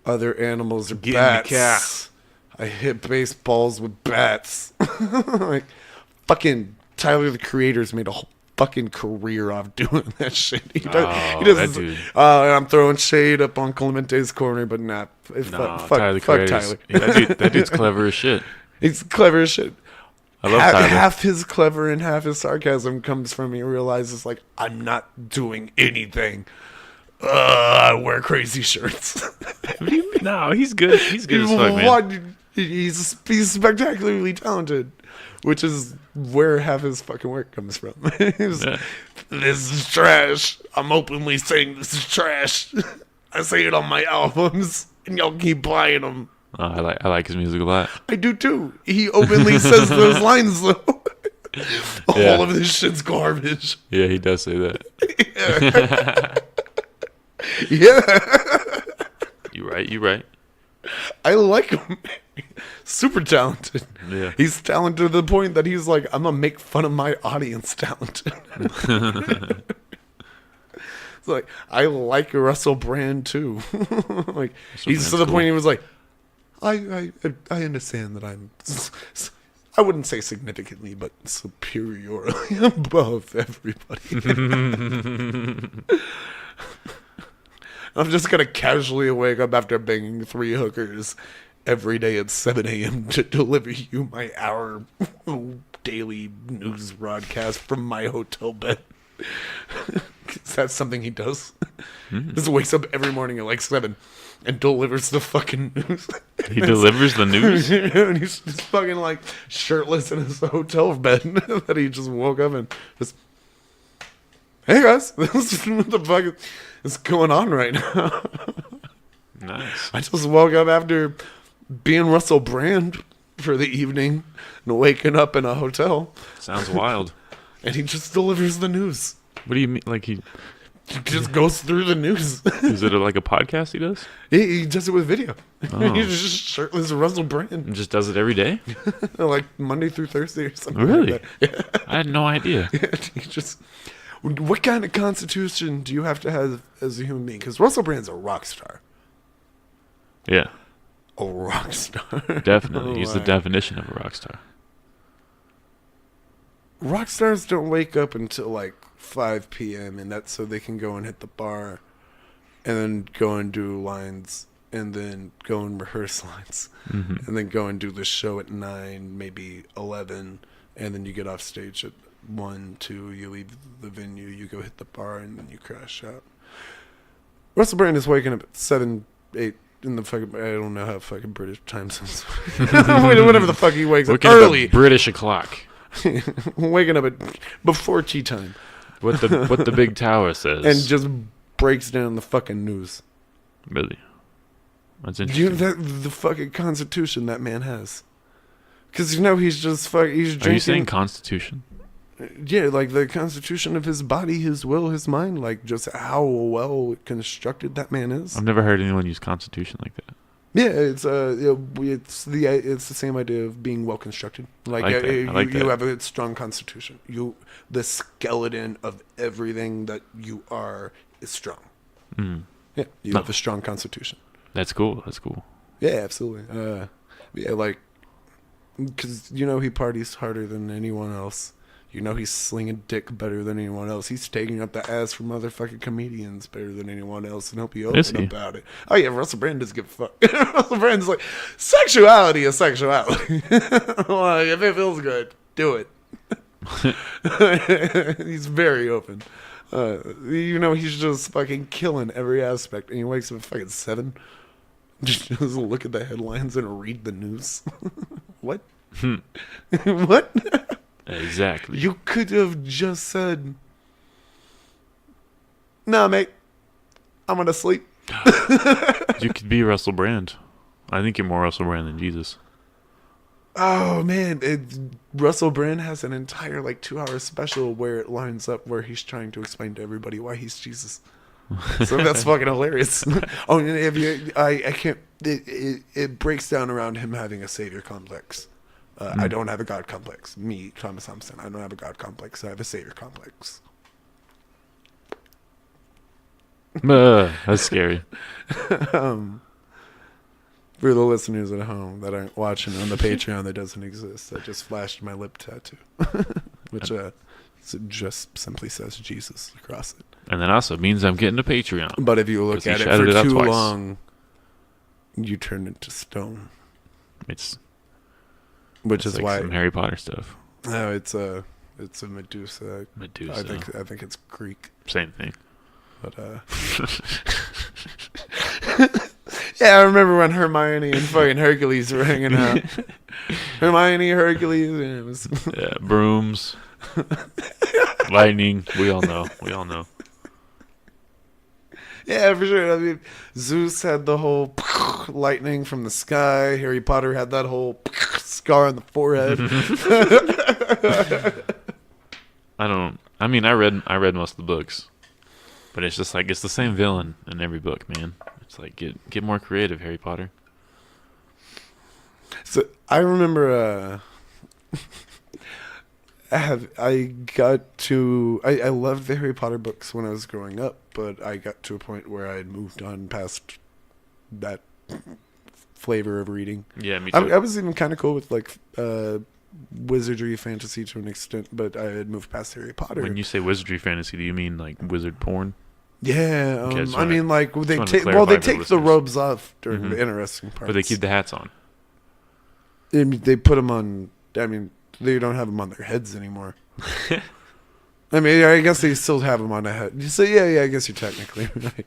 other animals are bats. Cat. I hit baseballs with bats. Like, fucking Tyler, the Creator's made a whole fucking career off doing that shit. He does that dude. I'm throwing shade up on Clemente's corner, but fuck Tyler. Yeah, that dude's clever as shit. He's clever as shit. I love Tyler. Half his clever and half his sarcasm comes from he realizes, like, I'm not doing anything. I wear crazy shirts. No, he's good. He's good as fuck, man. He's spectacularly talented, which is where half his fucking work comes from. This is trash. I'm openly saying this is trash. I say it on my albums, and y'all keep buying them. I like his music a lot. I do too. He openly says those lines though. All of this shit's garbage. Yeah, he does say that. Yeah. You're right. I like him. Super talented. Yeah. He's talented to the point that he's like, I'm gonna make fun of my audience talented. It's like, I like Russell Brand too. Like, he's to the point he was like, I understand that I wouldn't say significantly, but superiorly above everybody. I'm just gonna casually wake up after banging 3 hookers every day at 7 a.m. to deliver you my hour daily news broadcast from my hotel bed. That's something he does. Just wakes up every morning at like 7 and delivers the fucking news. He delivers the news? And he's just fucking like shirtless in his hotel bed that he just woke up and just, hey guys, this is what the fuck is going on right now. Nice. I just woke up after being Russell Brand for the evening and waking up in a hotel. Sounds wild. And he just delivers the news. What do you mean? Like he just goes through the news. Is it like a podcast he does? He does it with video. Oh. He's just shirtless Russell Brand. And just does it every day? Like Monday through Thursday or something. Really? Like that. Yeah. I had no idea. He just. What kind of constitution do you have to have as a human being? Because Russell Brand's a rock star. Yeah. A rock star. Definitely. He's the definition of a rock star. Rock stars don't wake up until like 5 p.m. and that's so they can go and hit the bar and then go and do lines and then go and rehearse lines and then go and do the show at 9, maybe 11, and then you get off stage at 1, 2, you leave the venue, you go hit the bar, and then you crash out. Russell Brand is waking up at 7, 8 in the fucking, I don't know how fucking British time zones. Whatever the fuck he wakes up early. British o'clock. Waking up at before tea time. What the big tower says. And just breaks down the fucking news. Really? That's interesting. The fucking constitution that man has. Because he's just he's drinking. Are you saying constitution? Yeah, like the constitution of his body, his will, his mind, like just how well constructed that man is. I've never heard anyone use constitution like that. Yeah, it's the same idea of being well constructed. Like, you have a strong constitution. The skeleton of everything that you are is strong. Yeah, you have a strong constitution. That's cool. That's cool. Yeah, absolutely. Yeah, like, because he parties harder than anyone else. He's slinging dick better than anyone else. He's taking up the ass for motherfucking comedians better than anyone else, and he'll be open about it. Oh yeah, Russell Brand doesn't give a fuck. Russell Brand's like, sexuality is sexuality. Like, if it feels good, do it. He's very open. He's just fucking killing every aspect, and he wakes up at fucking 7. Just look at the headlines and read the news. What? What? Exactly. You could have just said, "Nah, mate, I'm gonna sleep." You could be Russell Brand. I think you're more Russell Brand than Jesus. Oh man, Russell Brand has an entire 2-hour special where it lines up where he's trying to explain to everybody why he's Jesus. So that's fucking hilarious. Oh, I can't. It breaks down around him having a savior complex. I don't have a God complex. Me, Thomas Thompson, I don't have a God complex. I have a savior complex. That's scary. For the listeners at home that aren't watching on the Patreon that doesn't exist, I just flashed my lip tattoo, which just simply says Jesus across it. And that also means I'm getting a Patreon. But if you look at it for too long, you turn into stone. Which is why some Harry Potter stuff. No, it's a Medusa. Medusa. I think it's Greek. Same thing. But yeah, I remember when Hermione and fucking Hercules were hanging out. Hermione, Hercules, and it was brooms, lightning. We all know. Yeah, for sure. I mean, Zeus had the whole lightning from the sky. Harry Potter had that whole scar on the forehead. I read most of the books, but it's just like it's the same villain in every book, man. It's like get more creative, Harry Potter. So I remember I loved the Harry Potter books when I was growing up, but I got to a point where I had moved on past that flavor of reading. Yeah, me too. I was even kind of cool with wizardry fantasy to an extent, but I had moved past Harry Potter. When you say wizardry fantasy, do you mean like wizard porn? Yeah, okay, they take the robes off during the interesting parts, but they keep the hats on. They put them on. I mean, they don't have them on their heads anymore. I mean, I guess they still have them on their head. You say, yeah, I guess you're technically right.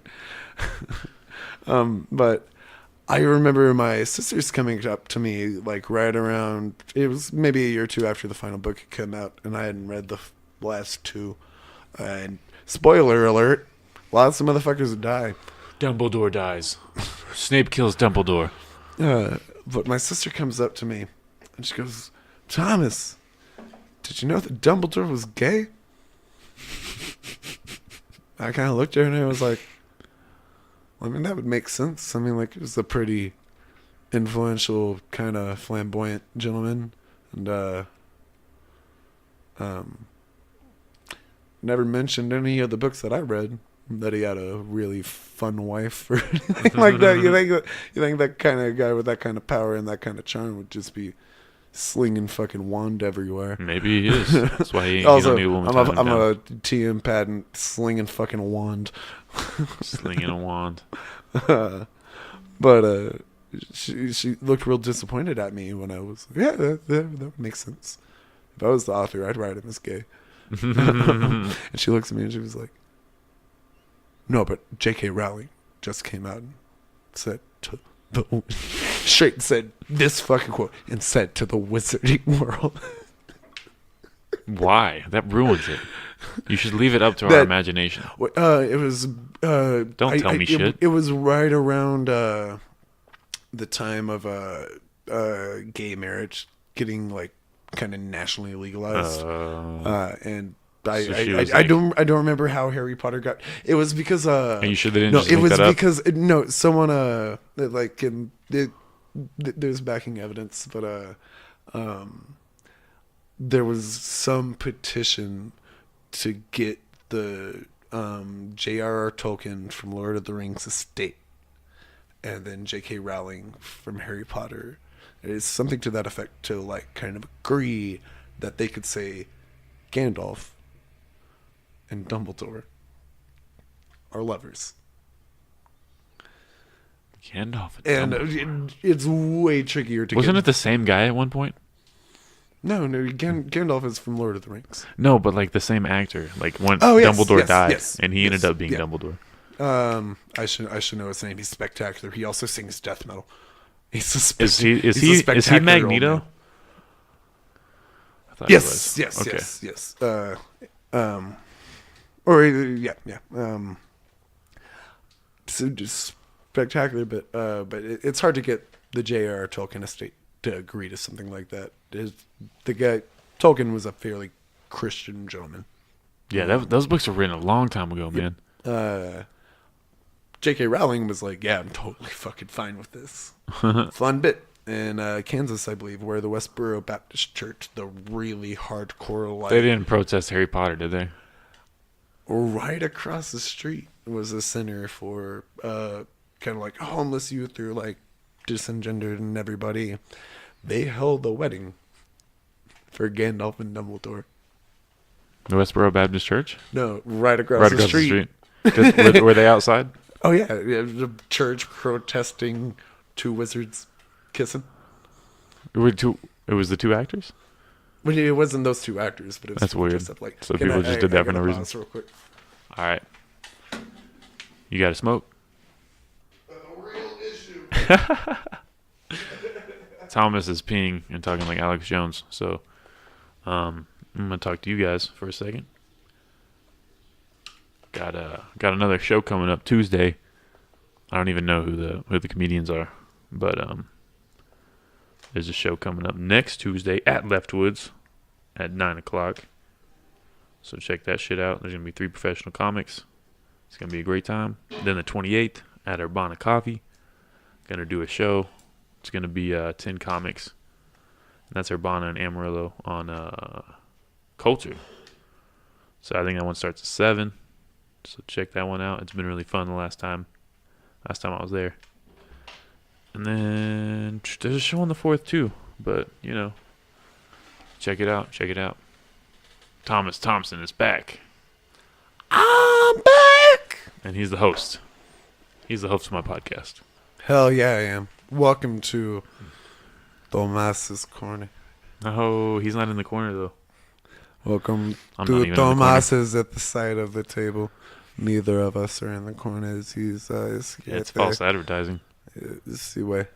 But I remember my sisters coming up to me like right around, it was maybe a year or two after the final book had come out, and I hadn't read the last two. And spoiler alert, lots of motherfuckers die. Dumbledore dies. Snape kills Dumbledore. But my sister comes up to me and she goes, Thomas, did you know that Dumbledore was gay? I kind of looked at her and I was like, I mean, that would make sense. I mean, like, it was a pretty influential, kind of flamboyant gentleman. And, never mentioned any of the books that I read that he had a really fun wife or anything like that. You think that kind of guy with that kind of power and that kind of charm would just be slinging fucking wand everywhere? Maybe he is. That's why he also, don't need a woman. I'm a TM patent slinging fucking wand. Slinging a wand. But she looked real disappointed at me when I was that would make sense. If I was the author, I'd write him as gay. And she looks at me and she was like, no, but J.K. Rowling just came out and said to the straight said this fucking quote and said to the wizarding world. Why? That ruins it. You should leave it up to our imagination. It was don't tell me shit. It was right around the time of gay marriage getting like kind of nationally legalized, and I don't remember how Harry Potter got. It was because are you sure they didn't? No, just it link was that up? because someone like there's backing evidence, but there was some petition to get the J.R.R. Tolkien from Lord of the Rings estate, and then J.K. Rowling from Harry Potter. It's something to that effect, to like kind of agree that they could say Gandalf and Dumbledore are lovers. Gandalf and Dumbledore. And it's way trickier to Wasn't it the same guy at one point? No, Gandalf is from Lord of the Rings. No, but like the same actor. Like when Dumbledore died, and he ended up being yeah. Dumbledore. I should know his name. He's spectacular. He also sings death metal. Is he Magneto? Yes. So just spectacular, but it's hard to get the J.R.R. Tolkien estate to agree to something like that. The guy Tolkien was a fairly Christian gentleman. Yeah, those books were written a long time ago, man. J.K. Rowling was like, yeah, I'm totally fucking fine with this. Fun bit. In Kansas, I believe, where the Westboro Baptist Church, the really hardcore they didn't protest Harry Potter, did they? Right across the street was a center for kind of like homeless youth or like disengendered and everybody. They held a wedding for Gandalf and Dumbledore. The Westboro Baptist Church? No, right across the street. Were they outside? Oh yeah, the church protesting two wizards kissing. It was the two actors? Well, it wasn't those two actors, but it was that's weird. Like, so people just did that for no reason. Real quick. All right, you got to smoke. A real issue. Thomas is peeing and talking like Alex Jones, so I'm gonna talk to you guys for a second. Got another show coming up Tuesday. I don't even know who the comedians are, but there's a show coming up next Tuesday at Leftwoods at 9:00. So check that shit out. There's gonna be 3 professional comics. It's gonna be a great time. Then the 28th at Urbana Coffee, gonna do a show. It's gonna be 10 comics, and that's Urbana and Amarillo on culture. So I think that one starts at 7. So check that one out. It's been really fun the last time I was there. And then there's a show on the 4th too, but check it out. Thomas Thompson is back. I'm back, and he's the host. He's the host of my podcast. Hell yeah, I am. Welcome to Thomas's Corner. Oh, he's not in the corner though. Welcome I'm not to even in the Tomas is at the side of the table. Neither of us are in the corners. He's It's false advertising. See way.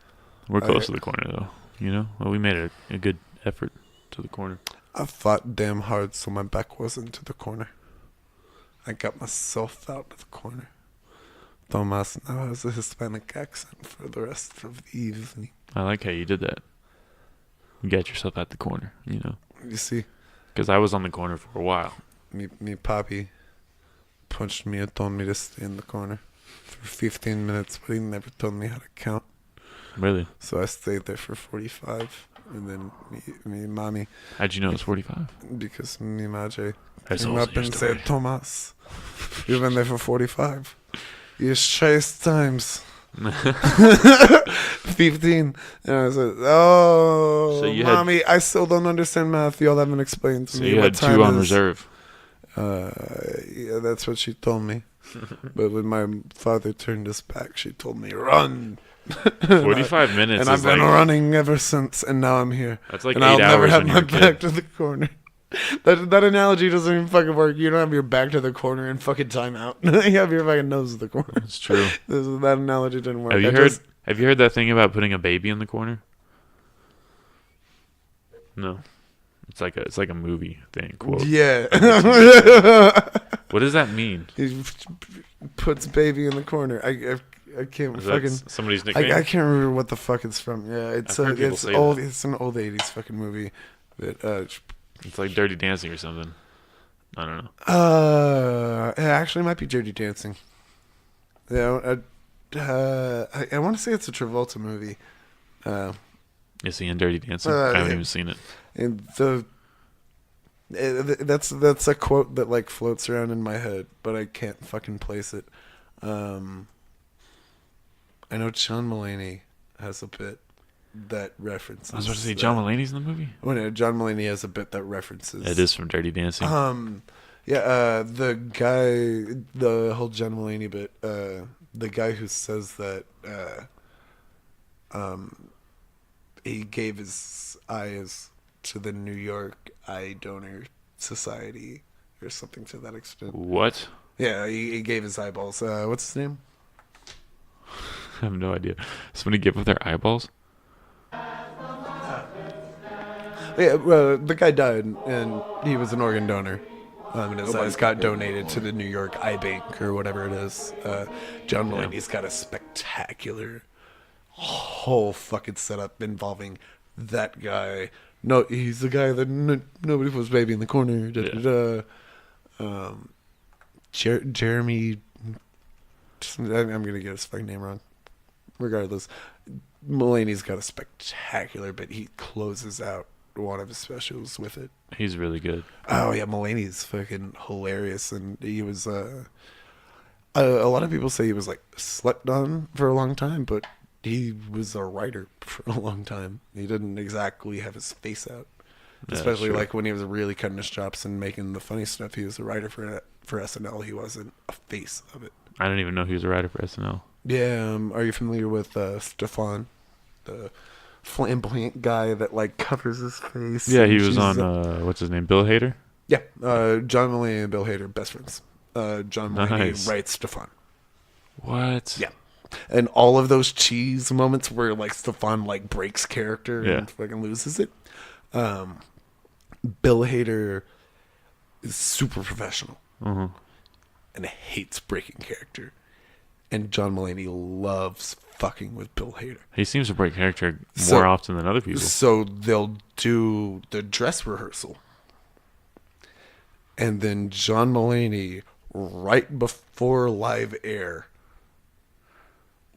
We're close to the corner though. You know, well, we made a good effort to the corner. I fought damn hard so my back wasn't to the corner. I got myself out of the corner. Tomas now has a Hispanic accent for the rest of the evening. I like how you did that. You got yourself at the corner, you know. You see, because I was on the corner for a while. Me papi punched me and told me to stay in the corner for 15 minutes, but he never told me how to count. Really? So I stayed there for 45, and then me mommy. How'd you know it was 45? Because me madre That's came also up your and story. said, Tomas, you've been there for 45. You chase times 15. And I said, oh, So you mommy, I still don't understand math. Y'all haven't explained to So me you what had time two on is. reserve. Yeah, that's what she told me. But when my father turned his back, she told me, run. 45 minutes And I've is been like- running ever since, and now I'm here. That's like and 8 I'll never hours have when you my were a kid. back to the corner. That analogy doesn't even fucking work. You don't have your back to the corner and fucking time out. You have your fucking nose to the corner. It's true. That analogy didn't work. Have you I heard? just- Have you heard that thing about putting a baby in the corner? No, it's like a movie thing. Quote. Yeah. What does that mean? He puts baby in the corner. I can't Is that fucking somebody's nickname? I can't remember what the fuck it's from. Yeah, it's I've heard people it's say old. that. It's an old 80s fucking movie. That It's like Dirty Dancing or something. I don't know. it actually might be Dirty Dancing. Yeah, I want to say it's a Travolta movie. Is he in Dirty Dancing? I haven't yeah. even seen it. And that's a quote that like floats around in my head, but I can't fucking place it. I know John Mulaney has a bit that references. I was about to say John Mulaney's in the movie. Well, no, John Mulaney has a bit that references. It is from Dirty Dancing. The guy, the whole John Mulaney bit, the guy who says that, he gave his eyes to the New York Eye Donor Society or something to that extent. What? Yeah, he gave his eyeballs. What's his name? I have no idea. Somebody give up their eyeballs? Yeah, well, the guy died, and he was an organ donor. And his eyes got donated to the New York Eye Bank or whatever it is. John Mulaney's got a spectacular whole fucking setup involving that guy. No, he's the guy that nobody puts baby in the corner. Jeremy. I'm gonna get his fucking name wrong. Regardless, Mulaney's got a spectacular bit. He closes out one of his specials with it. He's really good. Oh yeah, Mulaney's fucking hilarious, and he was. A lot of people say he was like slept on for a long time, but he was a writer for a long time. He didn't exactly have his face out, especially like when he was really cutting his chops and making the funny stuff. He was a writer for SNL. He wasn't a face of it. I didn't even know he was a writer for SNL. Yeah, are you familiar with Stefan, the flamboyant guy that like covers his face? Yeah, he and was cheeses on up? what's his name? Bill Hader? Yeah, John Mulaney and Bill Hader, best friends. John Mulaney Nice. writes Stefan. What? Yeah. And all of those cheese moments where like Stefan like breaks character and fucking loses it. Bill Hader is super professional and hates breaking character. And John Mulaney loves fucking with Bill Hader. He seems to break character more often than other people. So they'll do the dress rehearsal. And then John Mulaney, right before live air,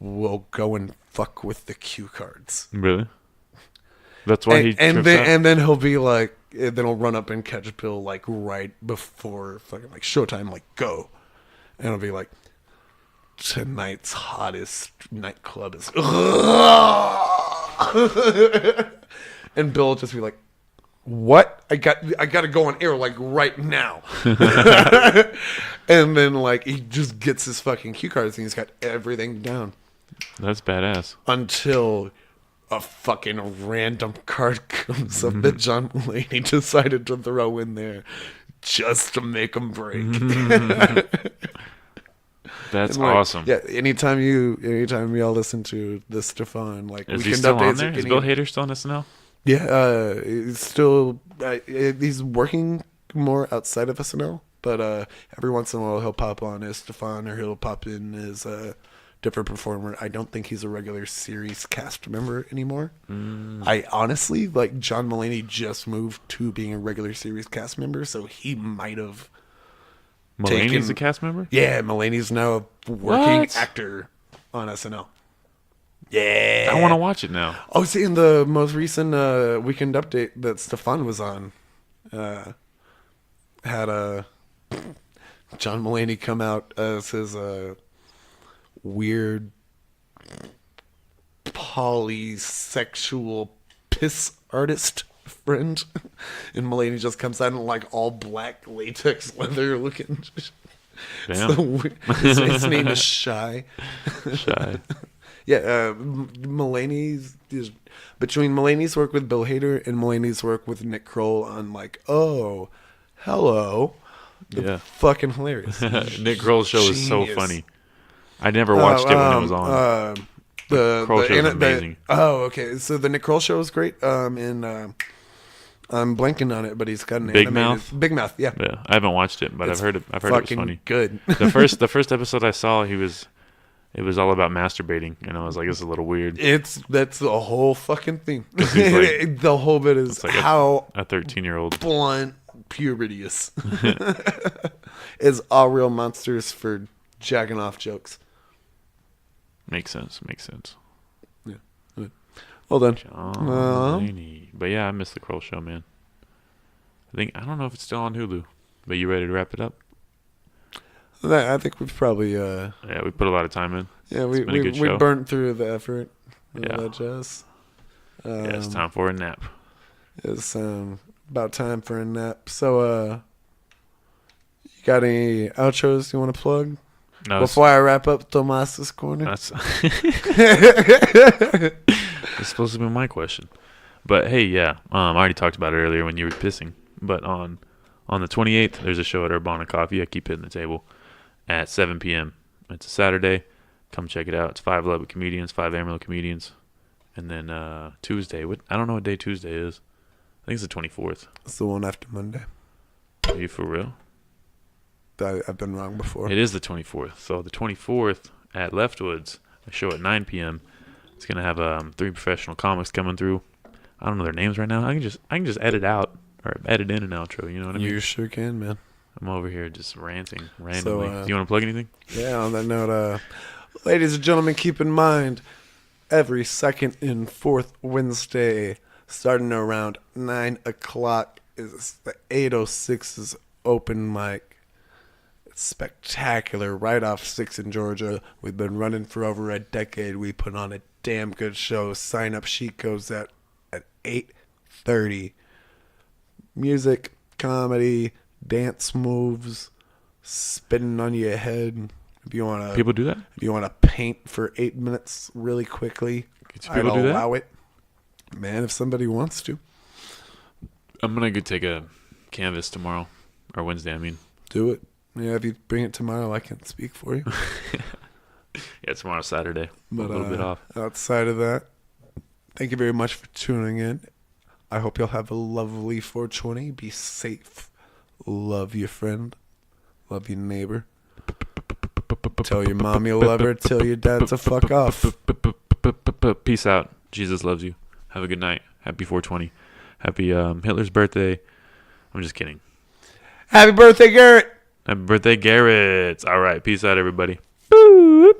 will go and fuck with the cue cards. Really? That's why he and trips then out? and then he'll be like, and then he'll run up and catch Bill like right before fucking like showtime, like go, and he'll be like, tonight's hottest nightclub is, and Bill will just be like, what? I got to go on air like right now. And then like he just gets his fucking cue cards and he's got everything down. That's badass. Until a fucking random card comes up that John Mulaney decided to throw in there just to make him break. That's like, awesome. Yeah, anytime y'all listen to the Stefan, like, is he Weekend still on Updates, there? Is Bill Hader still on SNL? Yeah, he's still he's working more outside of SNL, but every once in a while he'll pop on as Stefan, or he'll pop in as a different performer. I don't think he's a regular series cast member anymore. I honestly, like, John Mulaney just moved to being a regular series cast member, so he might have. Mulaney's a cast member? Yeah, Mulaney's now a working actor on SNL. Yeah. I want to watch it now. Oh, see, in the most recent Weekend Update that Stefan was on, had John Mulaney come out as his weird polysexual piss artist friend, and Mulaney just comes out in like all black latex leather looking. Damn. So, his name is Shy. Shy. Yeah, Mulaney's between Mulaney's work with Bill Hader and Mulaney's work with Nick Kroll on like, oh, hello, fucking hilarious. Nick Kroll's show is so funny. I never watched it when it was on. The Kroll show is amazing. Okay. So the Nick Kroll show is great. And I'm blanking on it, but he's got an Big animated Mouth. Big Mouth. Yeah. Yeah, I haven't watched it, but I've heard it was funny. Good. The first episode I saw, it was all about masturbating, and I was like, this is a little weird. That's the whole fucking thing. Like, the whole bit is like how a 13-year-old blunt puberty is. It's all real monsters for jacking off jokes. Makes sense. Yeah. Well done. John Mulaney. But yeah, I missed the Kroll show, man. I don't know if it's still on Hulu. But you ready to wrap it up? I think we've probably yeah, we put a lot of time in. Yeah, we burnt through the effort. Yeah. That jazz. Yeah, it's time for a nap. It's about time for a nap. So you got any outros you want to plug? No, before I wrap up Tomas's corner. That's it's supposed to be my question. But hey, yeah, I already talked about it earlier when you were pissing. But on the 28th, there's a show at Urbana Coffee. I keep hitting the table at 7 p.m. It's a Saturday. Come check it out. It's 5 Lubbock comedians, 5 Amarillo comedians. And then Tuesday. I don't know what day Tuesday is. I think it's the 24th. It's the one after Monday. Are you for real? I've been wrong before. It is the 24th. So the 24th at Leftwoods, a show at 9 p.m. It's going to have 3 professional comics coming through. I don't know their names right now. I can just edit out or edit in an outro. You know what I mean? You sure can, man. I'm over here just ranting randomly. So, do you want to plug anything? Yeah, on that note, ladies and gentlemen, keep in mind, every second and fourth Wednesday, starting around 9 o'clock, is the 806's open mic. It's spectacular, right off 6 in Georgia. We've been running for over a decade. We put on a damn good show. Sign-up sheet goes out at 8:30. Music, comedy, dance moves, spinning on your head. If you want to, people do that. If you want to paint for 8 minutes really quickly, I'd allow it. Man, if somebody wants to, I'm gonna go take a canvas tomorrow or Wednesday. I mean, do it. Yeah, if you bring it tomorrow, I can speak for you. Yeah, tomorrow's Saturday. But a little bit off. Outside of that, thank you very much for tuning in. I hope you'll have a lovely 420. Be safe. Love your friend. Love your neighbor. Tell your mom you love her. Tell your dad to fuck off. Peace out. Jesus loves you. Have a good night. Happy 420. Happy Hitler's birthday. I'm just kidding. Happy birthday, Garrett. Happy birthday, Garrett. All right. Peace out, everybody. Boop.